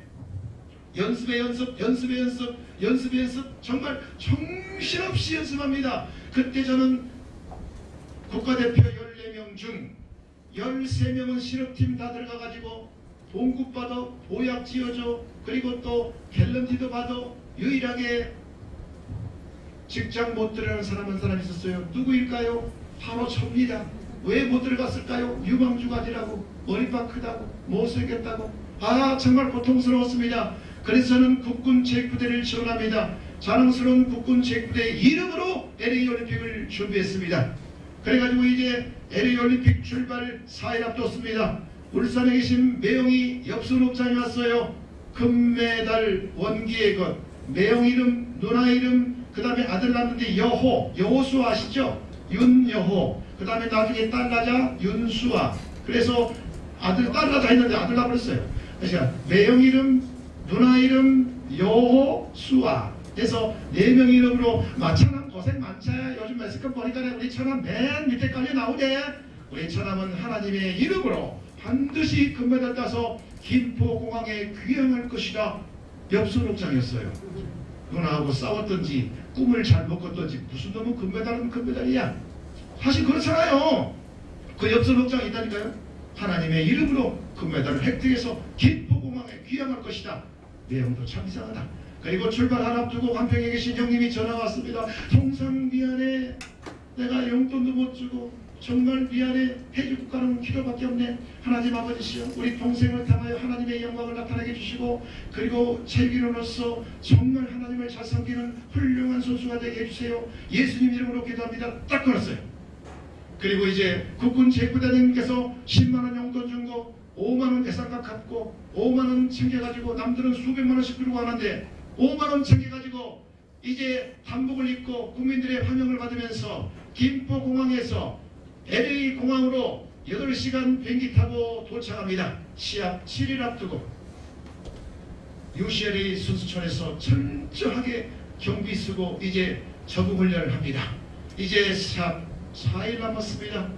연습에 연습 정말 정신없이 연습합니다. 그때 저는 국가대표 14명 중 13명은 실업팀 다 들어가가지고 봉급 받아, 보약 지어줘, 그리고 또 갤런티도 받아. 유일하게 직장 못 들어가는 사람 한 사람 있었어요. 누구일까요? 바로 저입니다. 왜 못 들어갔을까요? 유방주가지라고, 머리가 크다고, 못생겼다고. 아, 정말 고통스러웠습니다. 그래서 저는 국군 체육부대를 지원합니다. 자랑스러운 국군 체육부대 이름으로 LA 올림픽을 준비했습니다. 그래가지고 이제 LA 올림픽 출발 4일 앞뒀습니다. 울산에 계신 매영이 엽순옥장이 왔어요. 금메달 원기의 것. 매영 이름, 누나 이름, 그 다음에 아들 낳는데 여호수 아시죠? 윤여호. 그 다음에 나중에 딸 낳자 윤수아. 그래서 아들, 딸 낳자 했는데 아들 낳아버렸어요. 그러니까 매영 이름, 누나 이름, 여호, 수아. 그래서 4명 이름으로 마천함 고생 많자. 요즘 메스컴 보니까 우리 천함 맨 밑에 깔려 나오대. 우리 천함은 하나님의 이름으로 반드시 금메달 따서 김포공항에 귀향할 것이다. 엽순옥장이었어요. 누나하고 싸웠던지 꿈을 잘못 꿨던지 무슨 놈은 금메달은 금메달이야. 사실 그렇잖아요. 그 엽순옥장이 있다니까요. 하나님의 이름으로 금메달을 획득해서 김포공항에 귀향할 것이다. 내용도 참 이상하다. 그리고 출발 하나 앞두고 간평에 계신 형님이 전화가 왔습니다. 통상 미안해. 내가 용돈도 못 주고 정말 미안해. 해줄 가는 기도밖에 없네. 하나님 아버지시여, 우리 동생을 통하여 하나님의 영광을 나타나게 해주시고, 그리고 체육인으로서 정말 하나님을 잘 섬기는 훌륭한 선수가 되게 해주세요. 예수님 이름으로 기도합니다. 딱 걸었어요. 그리고 이제 국군 체육부대장님께서 10만원 용돈 준 거 5만원 예산각 갚고 5만원 챙겨가지고, 남들은 수백만원씩 들고 가는데 5만원 챙겨가지고 이제 단복을 입고 국민들의 환영을 받으면서 김포공항에서 LA 공항으로 8시간 비행기 타고 도착합니다. 시합 7일 앞두고 UCLA 선수촌에서 철저하게 경비 쓰고 이제 적응 훈련을 합니다. 이제 시합 4일 남았습니다.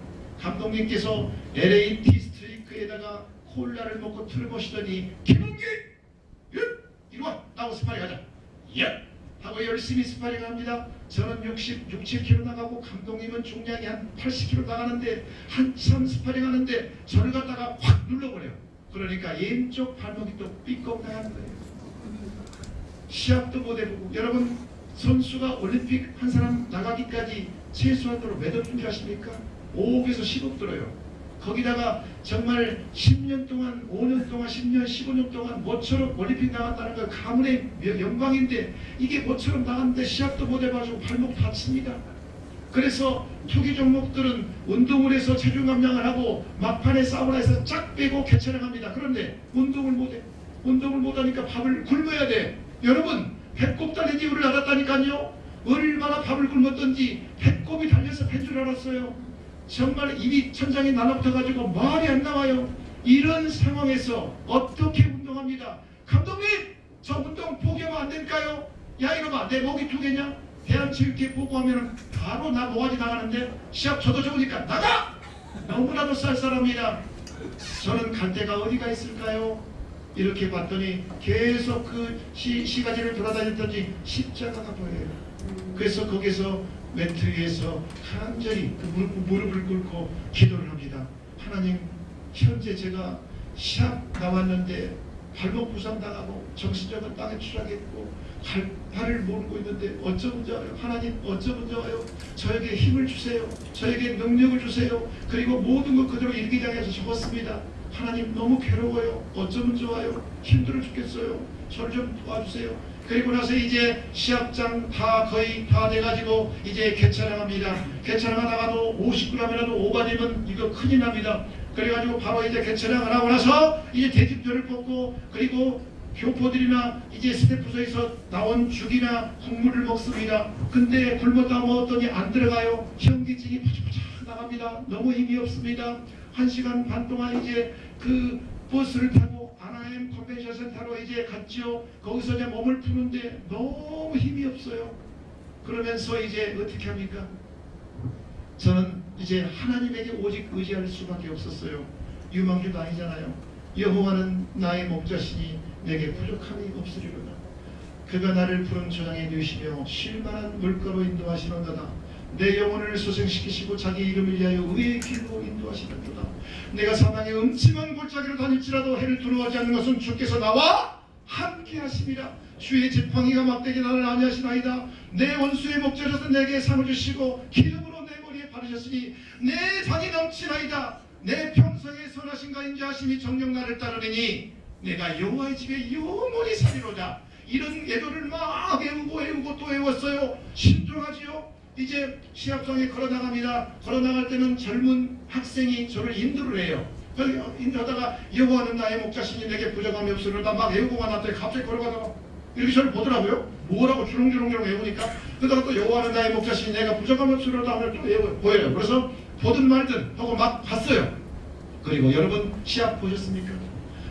감독님께서 LA 디스트리크에다가 콜라를 먹고 틀어보시더니 김은기! 이리와! 나하고 스파링 하자! 하고 열심히 스파링 합니다. 저는 67kg 나가고 감독님은 중량이 한 80kg 나가는데 한참 스파링 하는데 저를 갖다가 확 눌러버려요. 그러니까 왼쪽 발목이 또 삐걱 나간 거예요. 시합도 못 해보고. 여러분, 선수가 올림픽 한 사람 나가기까지 최소한으로 몇 억 준지 아십니까? 5억에서 10억 들어요. 거기다가 정말 10년 동안, 5년 동안, 10년, 15년 동안 모처럼 올림픽 나갔다는 건 가문의 영광인데, 이게 모처럼 나갔는데 시합도 못 해가지고 발목 다칩니다. 그래서 투기 종목들은 운동을 해서 체중 감량을 하고 막판에 사우나에서 쫙 빼고 개체를 합니다. 그런데 운동을 못해. 운동을 못하니까 밥을 굶어야 돼. 여러분, 배꼽 달린 이유를 알았다니까요. 얼마나 밥을 굶었던지 배꼽이 달려서 팬 줄 알았어요. 정말 입이 천장에 날아붙어가지고 말이 안 나와요. 이런 상황에서 어떻게 운동합니다. 감독님, 저 운동 포기하면 안 될까요? 야, 이러면 내 목이 두 개냐? 대한체육회 보고하면 바로 나 모가지 나가는데, 시합 저도 좋으니까 나가! 너무나도 쌀쌀합니다. 저는 갈 데가 어디가 있을까요? 이렇게 봤더니 계속 그 시가지를 돌아다녔더니 십자가가 보여요. 그래서 거기서 매트 위에서 간절히 그 무릎을 꿇고 기도를 합니다. 하나님, 현재 제가 시합 나왔는데 발목 부상당하고 정신적인 땅에 추락했고 발을 모르고 있는데 어쩌면 좋아요. 하나님 어쩌면 좋아요. 저에게 힘을 주세요. 저에게 능력을 주세요. 그리고 모든 것 그대로 일기장에서 적었습니다. 하나님 너무 괴로워요. 어쩌면 좋아요. 힘들어 죽겠어요. 저를 좀 도와주세요. 그리고 나서 이제 시합장 거의 다 돼가지고 이제 개천항합니다. 개천항하다가도 50g이라도 오바되면 이거 큰일 납니다. 그래가지고 바로 이제 개천항을 하고 나서 이제 대진표를 뽑고 그리고 교포들이나 이제 스태프소에서 나온 죽이나 국물을 먹습니다. 근데 굶었다 먹었더니 안 들어가요. 현기증이 파죽파죽 나갑니다. 너무 힘이 없습니다. 1시간 반 동안 이제 그 버스를 타고 아나햄 컨벤션 센터로 이제 갔죠. 거기서 이제 몸을 푸는데 너무 힘이 없어요. 그러면서 이제 어떻게 합니까? 저는 이제 하나님에게 오직 의지할 수밖에 없었어요. 유망주도 아니잖아요. 여호와는 나의 목자시니 내게 부족함이 없으리로다. 그가 나를 푸른 초장에 누시며 쉴만한 물가로 인도하시는도다. 내 영혼을 소생시키시고 자기 이름을 위하여 의의 길로 인도하시는도다. 내가 사망의 음침한 골짜기로 다닐지라도 해를 두려워하지 않는 것은 주께서 나와 함께 하심이라. 주의 지팡이가 막대기 나를 안위하시나이다. 내 원수의 목자셔서 내게 상을 주시고 기름으로 내 머리에 바르셨으니 내 잔이 넘치나이다. 내 평생의 선하신가 인자하심이 정녕 나를 따르리니 내가 여호와의 집에 영원히 살리로다. 이런 예도를 막 외우고 또 외웠어요. 신중하지요. 이제 시합장에 걸어나갑니다. 걸어나갈 때는 젊은 학생이 저를 인도를 해요. 인도하다가 여호와는 나의 목자시니 내게 부족함이 없으리로다 막 외우고만 났더니 갑자기 걸어가다가 이렇게 저를 보더라고요. 뭐라고 주렁주렁 외우니까 그러다가 또 여호와는 나의 목자시니 내가 부족함이 없으리로다 하면 또 보여요. 그래서 보든 말든 하고 막 봤어요. 그리고 여러분 시합 보셨습니까?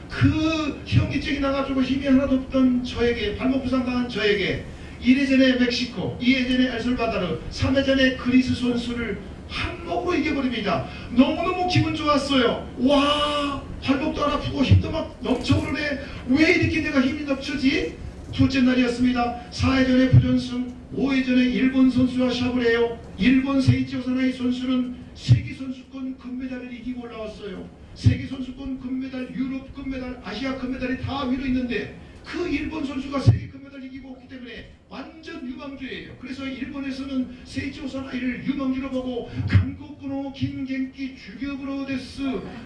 그 현기증이 나가지고 힘이 하나도 없던 저에게, 발목 부상당한 저에게 1회전에 멕시코, 2회전에 엘살바도르, 3회전에 그리스 선수를 한 목으로 이겨버립니다. 너무너무 기분 좋았어요. 와, 발목도 안 아프고 힘도 막 넘쳐오르네. 왜 이렇게 내가 힘이 넘치지? 둘째 날이었습니다. 4회전에 부전승, 5회전에 일본 선수와 시합을 해요. 일본 세이치 오사나이 선수는 세계선수권 금메달을 이기고 올라왔어요. 세계선수권 금메달, 유럽 금메달, 아시아 금메달이 다 위로 있는데 그 일본 선수가 세계 금메달 이기고 왔기 때문에 완전 유망주예요. 그래서 일본에서는 세이치 오사나이를 유망주로 보고 한국군호 긴겐키 주격으로 데스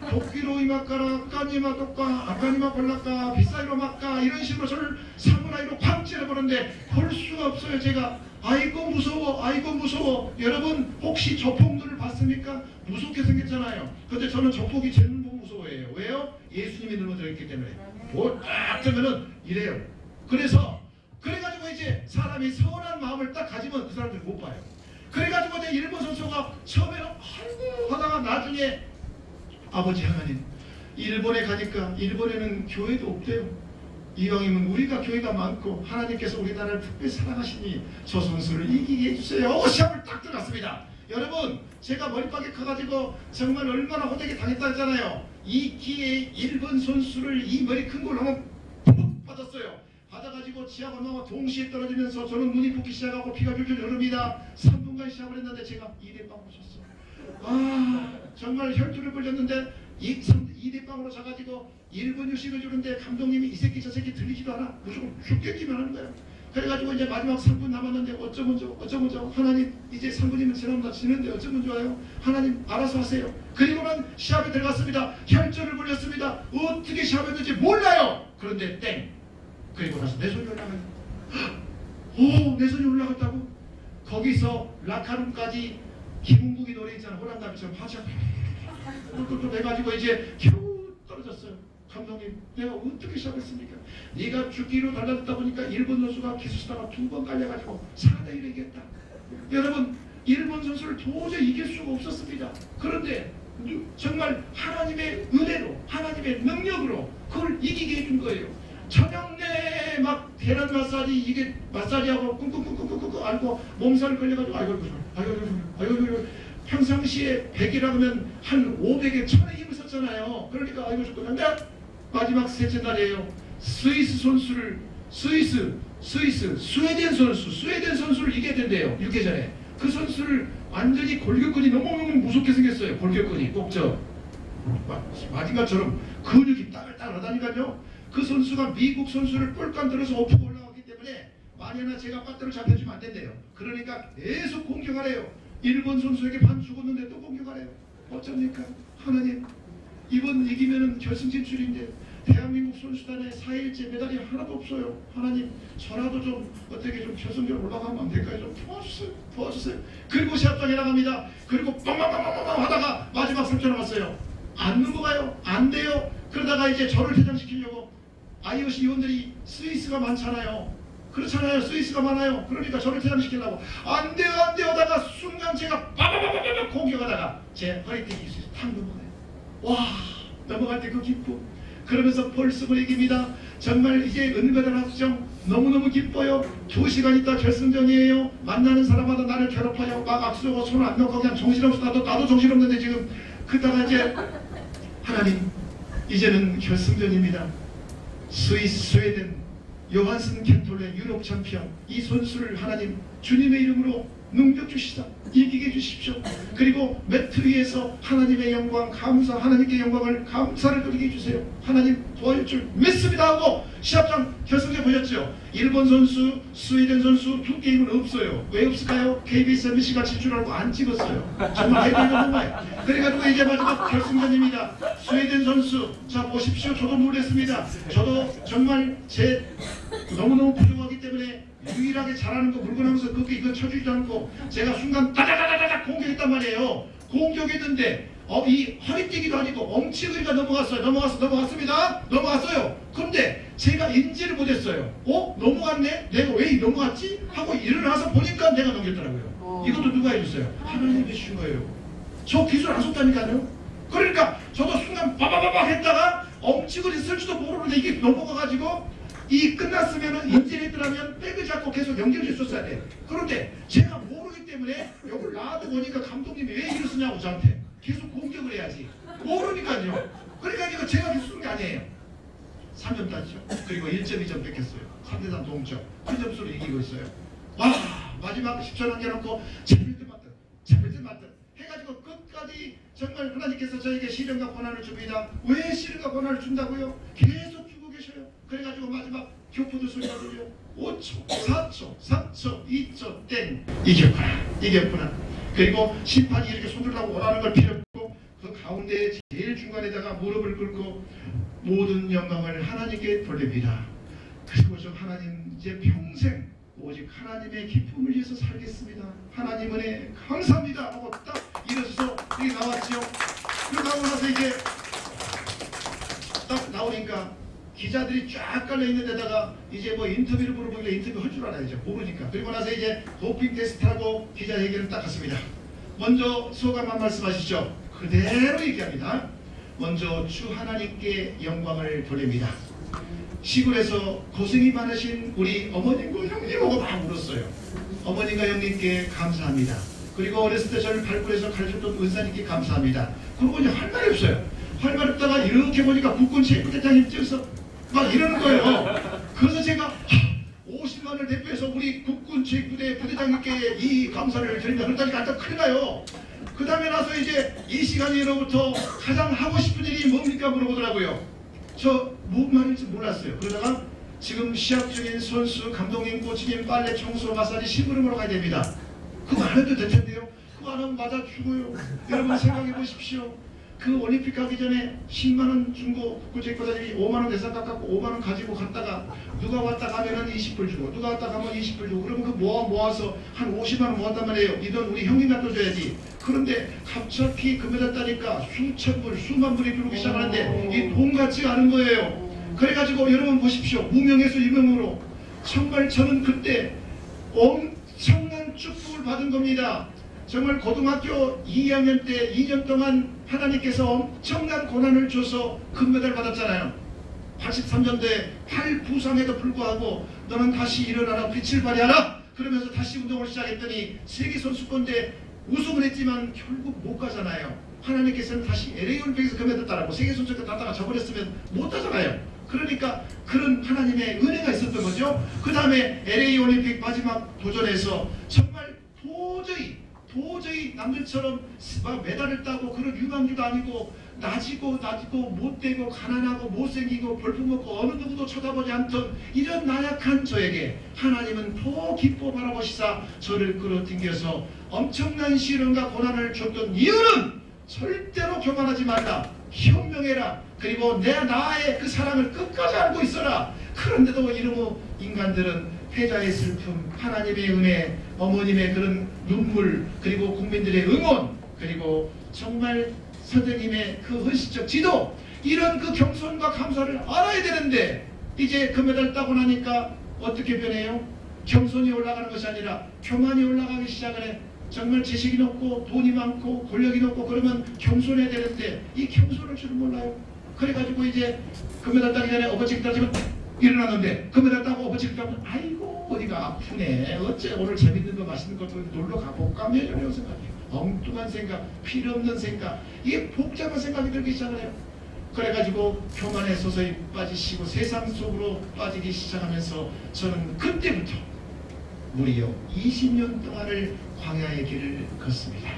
도끼로 이마카라 까니마 똑까 아까니마 발라까 비싸이로 막까 이런 식으로 저를 사무라이로 팍 찌르버렸는데 볼 수가 없어요. 제가 아이고 무서워, 아이고 무서워. 여러분 혹시 저폭들을 봤습니까? 무섭게 생겼잖아요. 근데 저는 저폭이 제일 무서워해요. 왜요? 예수님이 넘어져 있기 때문에. 뭐 딱 되면은 이래요. 그래가지고 이제 사람이 서운한 마음을 딱 가지면 그 사람들 못 봐요. 그래가지고 이제 일본 선수가 처음에는 아이고 하다가 나중에 아버지 하나님, 일본에 가니까 일본에는 교회도 없대요. 이왕이면 우리가 교회가 많고 하나님께서 우리나라를 특별히 사랑하시니 저 선수를 이기게 해주세요. 시합을 딱 들어갔습니다. 여러분 제가 머리빡이 커가지고 정말 얼마나 호되게 당했다 했잖아요. 이 기회에 일본 선수를 이 머리 큰 걸로 한번 푹 받았어요. 받아가지고 지하가 나와 동시에 떨어지면서 저는 눈이 붓기 시작하고 피가 줄줄 흐릅니다. 3분간 시합을 했는데 제가 2대빵을 쳤어요. 아 정말 혈투를 벌렸는데 2대빵으로 져가지고 일본 유식을 주는데 감독님이 이 새끼 저 새끼 들리지도 않아. 무조건 죽겠기만 하는 거예요. 그래가지고 이제 마지막 3분 남았는데 어쩌면 좋아. 하나님 이제 3분이면 지나면 지는데 어쩌면 좋아요. 하나님 알아서 하세요. 그리고는 시합에 들어갔습니다. 혈전을 벌였습니다. 어떻게 시합했는지 몰라요. 그런데 땡. 그리고 나서 내 손이 올라가요. 오, 내 손이 올라갔다고? 거기서 라카룸까지 김은국이 노래 있잖아. 호랑나비처럼 파치가 뚝뚝뚝 해가지고 이제 겨우 떨어졌어요. 감독님 내가 어떻게 시작했습니까? 네가 죽기로 달라졌다 보니까 일본 선수가 기수스타가 2번 깔려가지고 4대1을 이겼다. 여러분 일본 선수를 도저히 이길 수가 없었습니다. 그런데 정말 하나님의 은혜로 하나님의 능력으로 그걸 이기게 해준 거예요. 저녁 내 막 계란 마사지 이게 마사지하고 꿍꿍꿍꿍꿍 알고 몸살 걸려가지고 아이고 평상시에 100이라 하면 한 500에 1000의 힘을 썼잖아요. 그러니까 아이고 죽겠는데 마지막 셋째 날이에요. 스웨덴 선수를 이겨야 된대요. 6회전에 그 선수를 완전히 골격근이 너무너무 무섭게 생겼어요. 골격근이 꼭 저 마징가처럼 근육이 따글따글 하다니까요. 그 선수가 미국 선수를 뿔깐 들어서 엎고 올라왔기 때문에 만약에 제가 빠뜨를 잡혀주면 안 된대요. 그러니까 계속 공격하래요. 일본 선수에게 반 죽었는데 또 공격하래요. 어쩝니까? 하나님, 이번 이기면은 결승 진출인데 대한민국 선수단에 4일째 메달이 하나도 없어요. 하나님, 저라도 좀 어떻게 좀 결승전 올라가면 안 될까요? 좀 도와주세요. 도와주세요. 그리고 시합장에 나갑니다. 그리고 빵빵빵빵빵 하다가 마지막 3초 남았어요. 안 넘어가요. 안 돼요. 그러다가 이제 저를 퇴장시키려고 IOC 위원들이 스위스가 많잖아요. 그렇잖아요. 스위스가 많아요. 그러니까 저를 퇴장시키려고 안 돼요 안 돼요 하다가 순간 제가 빠바바바바 공격하다가 제 허리띠 탁 넘어가요. 와, 넘어갈 때 그 기쁨. 그러면서 벌써을 이깁니다. 정말 이제 은메달 확정 너무너무 기뻐요. 2시간 있다 결승전이에요. 만나는 사람마다 나를 괴롭혀요. 막 악수하고 손을 안 놓고 그냥 정신없어. 나도 정신없는데 지금. 그러다가 이제 하나님, 이제는 결승전입니다. 스웨덴 요한슨 켄톨레 유럽 챔피언, 이 선수를 하나님 주님의 이름으로 능력 주시다. 이기게 해주십시오. 그리고 매트 위에서 하나님의 영광, 감사, 하나님께 영광을, 감사를 드리게 해주세요. 하나님 도와줄 줄 믿습니다 하고 시합장 결승전 보셨죠? 일본 선수, 스웨덴 선수 두 게임은 없어요. 왜 없을까요? KBS, MBC가 칠 줄 알고 안 찍었어요. 정말 해보려고 한 거예요. 그래가지고 이제 마지막 결승전입니다. 스웨덴 선수, 자 보십시오. 저도 놀랐습니다. 저도 정말 너무너무 부족하기 때문에 유일하게 잘하는 거 물건하면서 그렇게 이거 쳐주지도 않고 제가 순간 따다다다닥 공격했단 말이에요. 공격했는데 이 허리뛰기도 아니고 엉치기가 넘어갔습니다. 넘어갔어요. 그런데 제가 인지를 못했어요. 넘어갔네? 내가 왜 넘어갔지? 하고 일어나서 보니까 내가 넘겼더라고요. 이것도 누가 해줬어요? 하나님이 해주신 거예요. 저 기술 안 썼다니까요. 그러니까 저도 순간 바바바박 했다가 엉치고 있을지도 모르는데 이게 넘어가가지고 이 끝났으면은 인지를 했더라면 백을 잡고 계속 연결을 했었어야 돼. 그런데 제가 모르기 때문에 이걸 놔두보니까 감독님이 왜 이를 쓰냐고 저한테 계속 공격을 해야지. 모르니까요. 그러니까 이거 제가 계속 쓴 게 아니에요. 3점 땄죠. 그리고 1.2점 뺏겼어요. 3대3 동점. 그 점수로 이기고 있어요. 와, 마지막 10초 남겨놓고 잡힐 듯 맞듯 해가지고 끝까지 정말 하나님께서 저에게 시련과 고난을 줍니다. 왜 시련과 고난을 준다고요? 계속 주고 계셔요. 그래가지고 마지막 교포들 소리가 들려. 5초, 4초, 3초, 2초 땡. 이겼구나. 그리고 심판이 이렇게 손들라고 오라는 걸 필요 없고 그 가운데 제일 중간에다가 무릎을 꿇고 모든 영광을 하나님께 돌립니다. 그리고 좀 하나님 이제 평생 오직 하나님의 기쁨을 위해서 살겠습니다. 하나님 은혜 감사합니다 하고 딱 일어서서 여기 나왔죠. 그러고 나서 이제 딱 나오니까 기자들이 쫙 깔려있는 데다가 이제 뭐 인터뷰를 물어보길래 인터뷰 할 줄 알아야죠. 모르니까. 그리고 나서 이제 도핑 테스트하고 기자회견을 딱 했습니다. 먼저 소감 한 말씀 하시죠. 그대로 얘기합니다. 먼저 주 하나님께 영광을 돌립니다. 시골에서 고생이 많으신 우리 어머님과 형님하고 막 울었어요. 어머님과 형님께 감사합니다. 그리고 어렸을 때 저를 발굴해서 가르쳤던 은사님께 감사합니다. 그리고 이제 할 말이 없어요. 할 말 없다가 이렇게 보니까 국군 체육대장님 찍어서 막 이러는 거예요. 그래서 제가 50만을 대표해서 우리 국군 체육부대 부대장님께 이 감사를 드립니다. 그러다니까 일단 큰일 나요. 그 다음에 나서 이제 이 시간으로부터 가장 하고 싶은 일이 뭡니까 물어보더라고요. 저 무슨 말인지 몰랐어요. 그러다가 지금 시합 중인 선수, 감독님, 코치님, 빨래, 청소, 마사지, 심부름으로 가야 됩니다. 그거 안 해도 될 텐데요. 그거 안 하면 맞아 죽어요. 여러분 생각해 보십시오. 그 올림픽 가기 전에 10만원 중고 국제권자들이 5만원 대상 깎았고 5만원 가지고 갔다가 누가 왔다 가면은 20불 주고 누가 왔다 가면 20불 주고 그러면 그 모아서 한 50만원 모았단 말이에요. 이 돈 우리 형님 갖다 줘야지. 그런데 갑자기 금메달 따니까 수천 불, 수만 불이 들어오기 시작하는데 이 돈 같지가 않은 거예요. 그래가지고 여러분 보십시오. 무명에서 유명으로 정말 저는 그때 엄청난 축복을 받은 겁니다. 정말 고등학교 2학년 때 2년 동안 하나님께서 엄청난 고난을 줘서 금메달 받았잖아요. 83년도에 팔 부상에도 불구하고 너는 다시 일어나라, 빛을 발휘하라 그러면서 다시 운동을 시작했더니 세계선수권대 우승을 했지만 결국 못 가잖아요. 하나님께서는 다시 LA 올림픽에서 금메달 따라고 세계선수권 따다가 져버렸으면 못 하잖아요. 그러니까 그런 하나님의 은혜가 있었던 거죠. 그 다음에 LA 올림픽 마지막 도전에서 정말 도저히 남들처럼 메달을 따고 그런 유망주도 아니고 낮이고 못되고 가난하고 못생기고 볼품없고 어느 누구도 쳐다보지 않던 이런 나약한 저에게 하나님은 더 기뻐 바라보시사 저를 끌어당겨서 엄청난 시련과 고난을 줬던 이유는 절대로 교만하지 말라, 현명해라, 그리고 나의 그 사랑을 끝까지 알고 있어라. 그런데도 이러므 인간들은 패자의 슬픔, 하나님의 은혜, 어머님의 그런 눈물, 그리고 국민들의 응원, 그리고 정말 선생님의 그 헌신적 지도, 이런 그 겸손과 감사를 알아야 되는데 이제 금메달 따고 나니까 어떻게 변해요? 겸손이 올라가는 것이 아니라 교만이 올라가기 시작을 해. 정말 지식이 높고 돈이 많고 권력이 높고 그러면 겸손해야 되는데 이 겸손할 줄은 몰라요. 그래가지고 이제 금메달 따기 전에 엎어치기 따지면 일어났는데 금메달 따고 엎어치기 따면 아이고 어디가 아프네, 어째 오늘 재밌는 거 맛있는 것도 놀러 가볼까, 이런 생각이에요. 엉뚱한 생각, 필요 없는 생각, 이게 복잡한 생각이 들기 시작을 해요. 그래가지고 교만에 서서히 빠지시고 세상 속으로 빠지기 시작하면서 저는 그때부터 무려 20년 동안을 광야의 길을 걷습니다.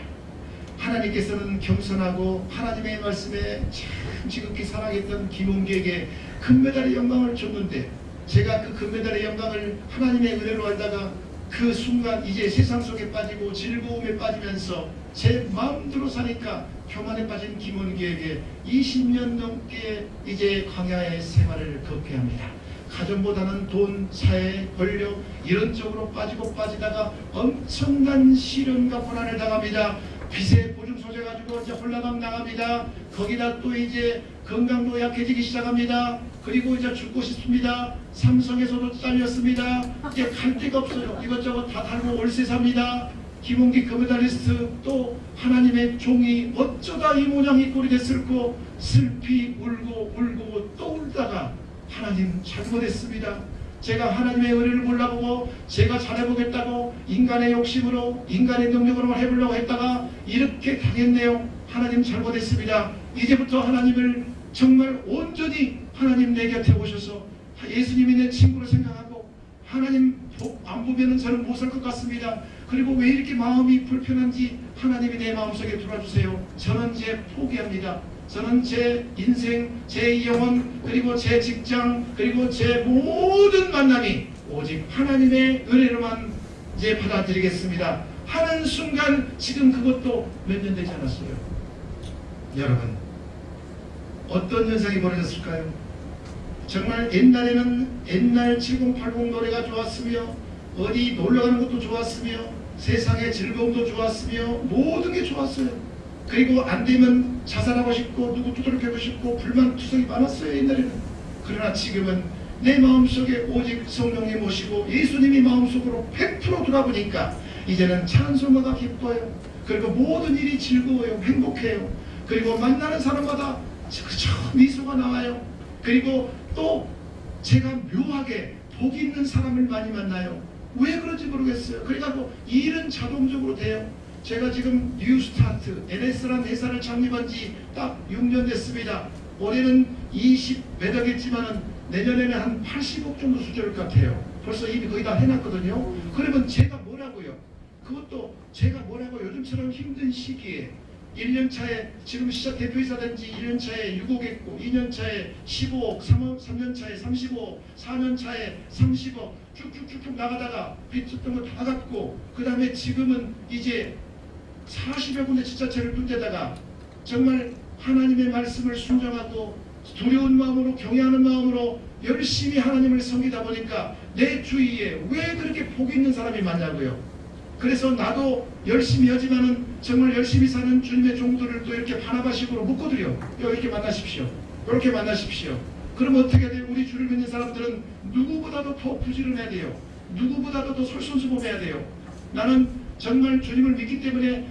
하나님께서는 겸손하고 하나님의 말씀에 참 지극히 사랑했던 김홍기에게 금메달의 영광을 줬는데 제가 그 금메달의 영광을 하나님의 은혜로 알다가 그 순간 이제 세상 속에 빠지고 즐거움에 빠지면서 제 마음대로 사니까 교만에 빠진 김원기에게 20년 넘게 이제 광야의 생활을 걷게 합니다. 가정보다는 돈, 사회, 권력 이런 쪽으로 빠지고 빠지다가 엄청난 시련과 고난을 당합니다. 빚에 보증소재 가지고 이제 홀라당 나갑니다. 거기다 또 이제 건강도 약해지기 시작합니다. 그리고 이제 죽고 싶습니다. 삼성에서도 잘렸습니다. 이제 갈 데가 없어요. 이것저것 다 달고 월세 삽니다. 김홍기 금메달리스트 또 하나님의 종이 어쩌다 이 모양이 꼴이 됐을꼬 슬피 울고 또 울다가 하나님 잘못했습니다. 제가 하나님의 은혜를 몰라보고 제가 잘해보겠다고 인간의 욕심으로 인간의 능력으로 해보려고 했다가 이렇게 당했네요. 하나님 잘못했습니다. 이제부터 하나님을 정말 온전히 하나님 내 곁에 오셔서 예수님이 내 친구로 생각하고 하나님 안 보면은 저는 못 살 것 같습니다. 그리고 왜 이렇게 마음이 불편한지 하나님이 내 마음속에 들어와주세요. 저는 이제 포기합니다. 저는 제 인생, 제 영혼, 그리고 제 직장, 그리고 제 모든 만남이 오직 하나님의 은혜로만 이제 받아들이겠습니다 하는 순간 지금 그것도 몇 년 되지 않았어요. 여러분 어떤 현상이 벌어졌을까요? 정말 옛날에는 옛날 7080 노래가 좋았으며 어디 놀러가는 것도 좋았으며 세상의 즐거움도 좋았으며 모든 게 좋았어요. 그리고 안되면 자살하고 싶고 누구 두들겨고 싶고 불만투성이 많았어요 옛날에는. 그러나 지금은 내 마음속에 오직 성령님 모시고 예수님이 마음속으로 100% 돌아보니까 이제는 찬송가가 기뻐요. 그리고 모든 일이 즐거워요. 행복해요. 그리고 만나는 사람마다 그저 미소가 나와요. 그리고 또 제가 묘하게 복 있는 사람을 많이 만나요. 왜 그런지 모르겠어요. 그래가지고 일은 자동적으로 돼요. 제가 지금 뉴스타트 NS라는 회사를 창립한 지 딱 6년 됐습니다. 올해는 20 몇 억 했지만은 내년에는 한 80억 정도 수준일 것 같아요. 벌써 이미 거의 다 해놨거든요. 그러면 제가 뭐라고요? 그것도 제가 뭐라고 요즘처럼 힘든 시기에 1년차에 지금 시작 대표이사 된 지 1년차에 6억 했고 2년차에 15억, 3년차에 35억, 4년차에 30억 쭉쭉쭉쭉 나가다가 빚졌던 거 다 갚고 그 다음에 지금은 이제 40여 군데 지자체를 둔 데다가 정말 하나님의 말씀을 순종하고 두려운 마음으로 경외하는 마음으로 열심히 하나님을 섬기다 보니까 내 주위에 왜 그렇게 복 있는 사람이 많냐고요. 그래서 나도 열심히 하지만은 정말 열심히 사는 주님의 종들을 또 이렇게 바나바식으로 묶어드려. 이렇게 만나십시오. 이렇게 만나십시오. 그럼 어떻게 돼요? 우리 주를 믿는 사람들은 누구보다도 더 부지런해야 돼요. 누구보다도 더 솔선수범해야 돼요. 나는 정말 주님을 믿기 때문에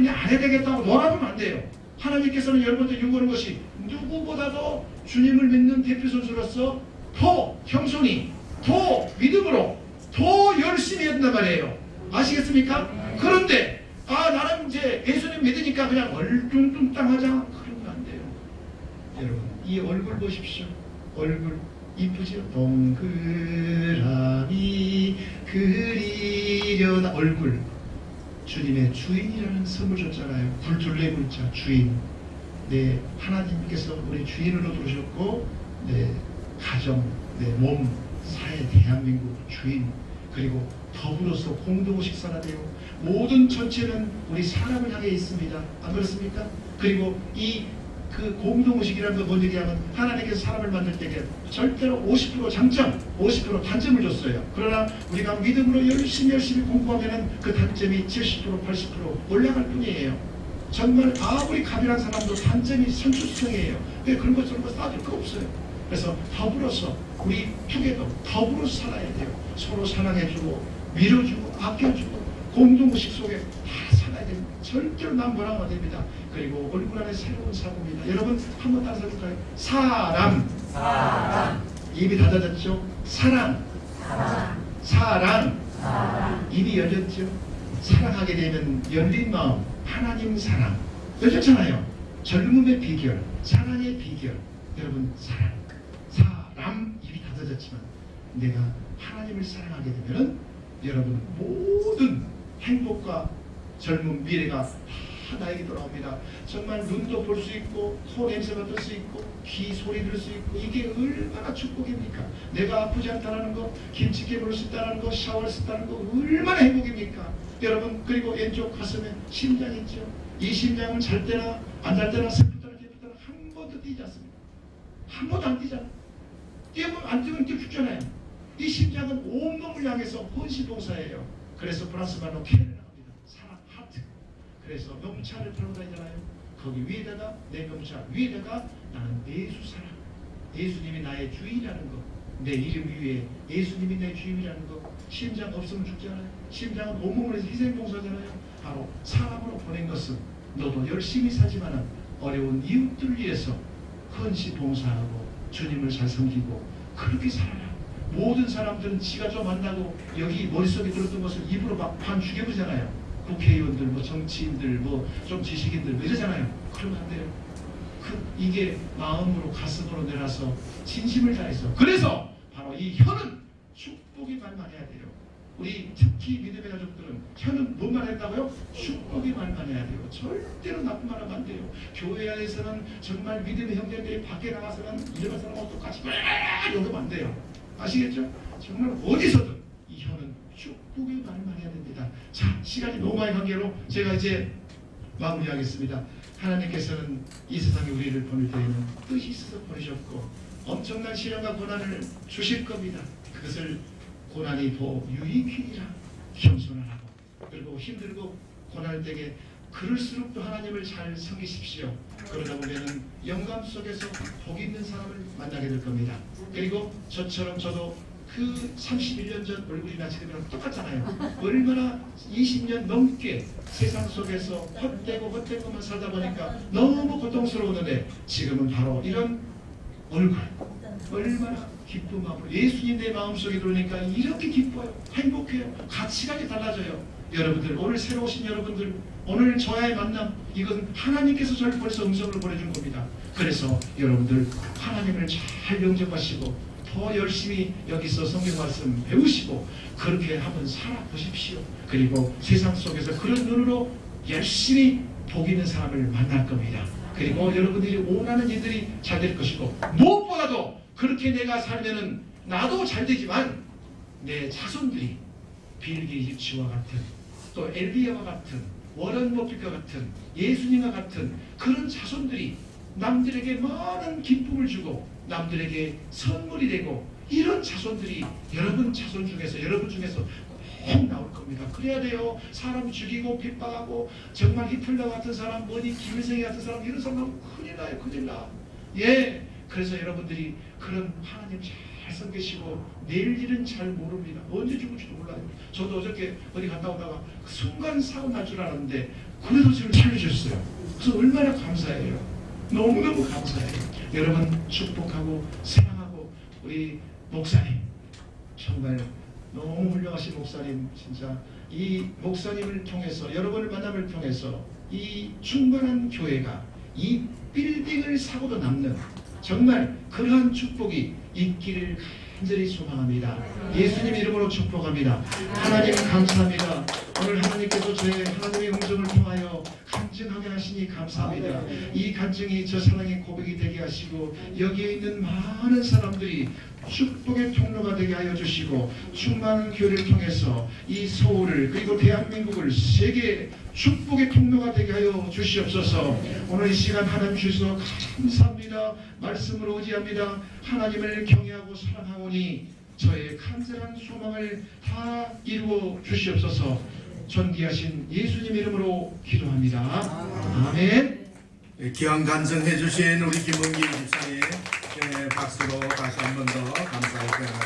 안 해야 되겠다고 뭐라면 안 돼요. 하나님께서는 여러분들 요구하는 것이 누구보다도 주님을 믿는 대표 선수로서 더 겸손히, 더 믿음으로, 더 열심히 해야 된단 말이에요. 아시겠습니까? 그런데 나는 이제 예수님 믿으니까 그냥 얼뚱뚱땅하자 그러면 안 돼요. 여러분 이 얼굴 보십시오. 얼굴 이쁘죠? 동그라미 그리려나 얼굴 주님의 주인이라는 선물 줬잖아요. 굴둘레 글자 주인. 네, 하나님께서 우리 주인으로 들으셨고, 네, 가정, 네, 몸, 사회, 대한민국 주인, 그리고 더불어서 공동 식사가 돼요. 모든 전체는 우리 사람을 향해 있습니다. 안 그렇습니까? 그리고 그 공동의식이라는 건 뭔 얘기하면 하나님께서 사람을 만들 때에 절대로 50% 장점, 50% 단점을 줬어요. 그러나 우리가 믿음으로 열심히 공부하면 그 단점이 70%, 80% 올라갈 뿐이에요. 정말 아무리 가면한 사람도 단점이 선출성이에요. 그런 것 저런 거 따질 거 없어요. 그래서 더불어서 우리 투게더 더불어서 살아야 돼요. 서로 사랑해주고 밀어주고 아껴주고 공동의식 속에 다 살아야 됩니다. 절대로 남보라가 안 됩니다. 그리고 얼굴 안에 새로운 사고입니다. 여러분 한번 따라서 해볼까요? 사람. 입이 닫아졌죠? 사랑. 입이 열렸죠? 사랑하게 되면 열린 마음, 하나님 사랑. 열렸잖아요. 젊음의 비결, 사랑의 비결. 여러분 사랑. 입이 닫아졌지만 내가 하나님을 사랑하게 되면 여러분 모든 행복과 젊은 미래가 다 나에게 돌아옵니다. 정말 눈도 볼 수 있고 코 냄새 맡을 수 있고 귀 소리 들을 수 있고 이게 얼마나 축복입니까? 내가 아프지 않다는 거, 김치깨 물을 수 있다는 거, 샤워를 수 있다는 거 얼마나 행복입니까? 여러분 그리고 왼쪽 가슴에 심장이 있죠. 이 심장은 잘 때나 안 잘 때나 슬프다나 기쁘다나 한 번도 뛰지 않습니다. 한 번도 안 뛰잖아. 뛰면 안 뛰면 뛰고 죽잖아요. 이 심장은 온몸을 향해서 헌신봉사예요. 그래서 프랑스 말로 캐를 나옵니다. 사랑, 하트. 그래서 명찰을 타고 다니잖아요. 거기 위에다가 내 명찰, 위에다가 나는 예수 사랑. 예수님이 나의 주인이라는 거. 내 이름 위에 예수님이 내 주인이라는 거. 심장 없으면 죽잖아요. 심장은 온몸을 해서 희생봉사잖아요. 바로 사람으로 보낸 것은 너도 열심히 사지만은 어려운 이웃들 위해서 헌신봉사하고 주님을 잘 섬기고 그렇게 살아라. 모든 사람들은 지가 좀 만나고 여기 머릿속에 들었던 것을 입으로 막 반 죽여보잖아요. 국회의원들, 뭐 정치인들, 뭐 좀 지식인들 뭐 이러잖아요. 그러면 안 돼요. 이게 마음으로 가슴으로 내려서 진심을 다해서. 그래서 바로 이 혀는 축복이 말만 해야 돼요. 우리 특히 믿음의 가족들은 혀는 뭔만 했다고요? 축복이 말만 해야 돼요. 절대로 나쁜 말 하면 안 돼요. 교회 안에서는 정말 믿음의 형제들이 밖에 나가서는 일반 사람하고 똑같이 이러면 안 돼요. 아시겠죠? 정말 어디서든 이 혀는 축복의 말만 해야 됩니다. 자, 시간이 너무 많이 관계로 제가 이제 마무리하겠습니다. 하나님께서는 이 세상에 우리를 보낼 때에는 뜻이 있어서 보내셨고 엄청난 시련과 고난을 주실 겁니다. 그것을 고난이 더 유익이라 겸손하라고 그리고 힘들고 고난할 때에 그럴수록 또 하나님을 잘 섬기십시오. 그러다 보면은 영감 속에서 복 있는 사람을 만나게 될 겁니다. 그리고 저처럼 저도 그 31년 전 얼굴이나 지금이랑 똑같잖아요. 얼마나 20년 넘게 세상 속에서 헛되고 것만 살다 보니까 너무 고통스러웠는데 지금은 바로 이런 얼굴 얼마나 기쁜 마음으로 예수님 내 마음속에 들어오니까 이렇게 기뻐요. 행복해요. 가치관이 달라져요. 여러분들 오늘 새로 오신 여러분들 오늘 저와의 만남 이건 하나님께서 저를 벌써 음성을 보내준 겁니다. 그래서 여러분들 하나님을 잘 영접하시고 더 열심히 여기서 성경 말씀 배우시고 그렇게 한번 살아보십시오. 그리고 세상 속에서 그런 눈으로 열심히 복 있는 사람을 만날 겁니다. 그리고 여러분들이 원하는 일들이 잘 될 것이고 무엇보다도 그렇게 내가 살면은 나도 잘 되지만 내 자손들이 빌 게이츠와 같은 또 엘리야와 같은 워런 버핏과 같은 예수님과 같은 그런 자손들이 남들에게 많은 기쁨을 주고 남들에게 선물이 되고 이런 자손들이 여러분 자손 중에서 여러분 중에서 꼭 나올 겁니다. 그래야 돼요. 사람 죽이고 핍박하고 정말 히틀러 같은 사람 뭐니 김일성이 같은 사람 이런 사람은 큰일 나요. 큰일 나. 예. 그래서 여러분들이 그런 하나님 잘 섬기시고 내일 일은 잘 모릅니다. 언제 죽을지도 몰라요. 저도 어저께 어디 갔다 오다가 순간 사고 날 줄 알았는데 그래도 저를 살려주셨어요. 그래서 얼마나 감사해요. 너무너무 감사해요. 여러분 축복하고 사랑하고 우리 목사님 정말 너무 훌륭하신 목사님 진짜 이 목사님을 통해서 여러분을 만남을 통해서 이 충만한 교회가 이 빌딩을 사고도 남는 정말 그러한 축복이 있기를 간절히 소망합니다. 예수님 이름으로 축복합니다. 하나님 감사합니다. 오늘 하나님께서 저의 하나님의 음성을 통하여 간증하게 하시니 감사합니다. 이 간증이 저 사랑의 고백이 되게 하시고 여기에 있는 많은 사람들이 축복의 통로가 되게 하여 주시고 충만한 교회를 통해서 이 서울을 그리고 대한민국을 세계 축복의 통로가 되게 하여 주시옵소서. 오늘 이 시간 하나님 주셔서 감사합니다. 말씀으로 의지합니다. 하나님을 경외하고 사랑하오니 저의 간절한 소망을 다 이루어 주시옵소서. 존귀하신 예수님 이름으로 기도합니다. 아멘. 귀한 간증해 주신 우리 김은기 집사님 박수로 다시 한 번 더 감사의 표현을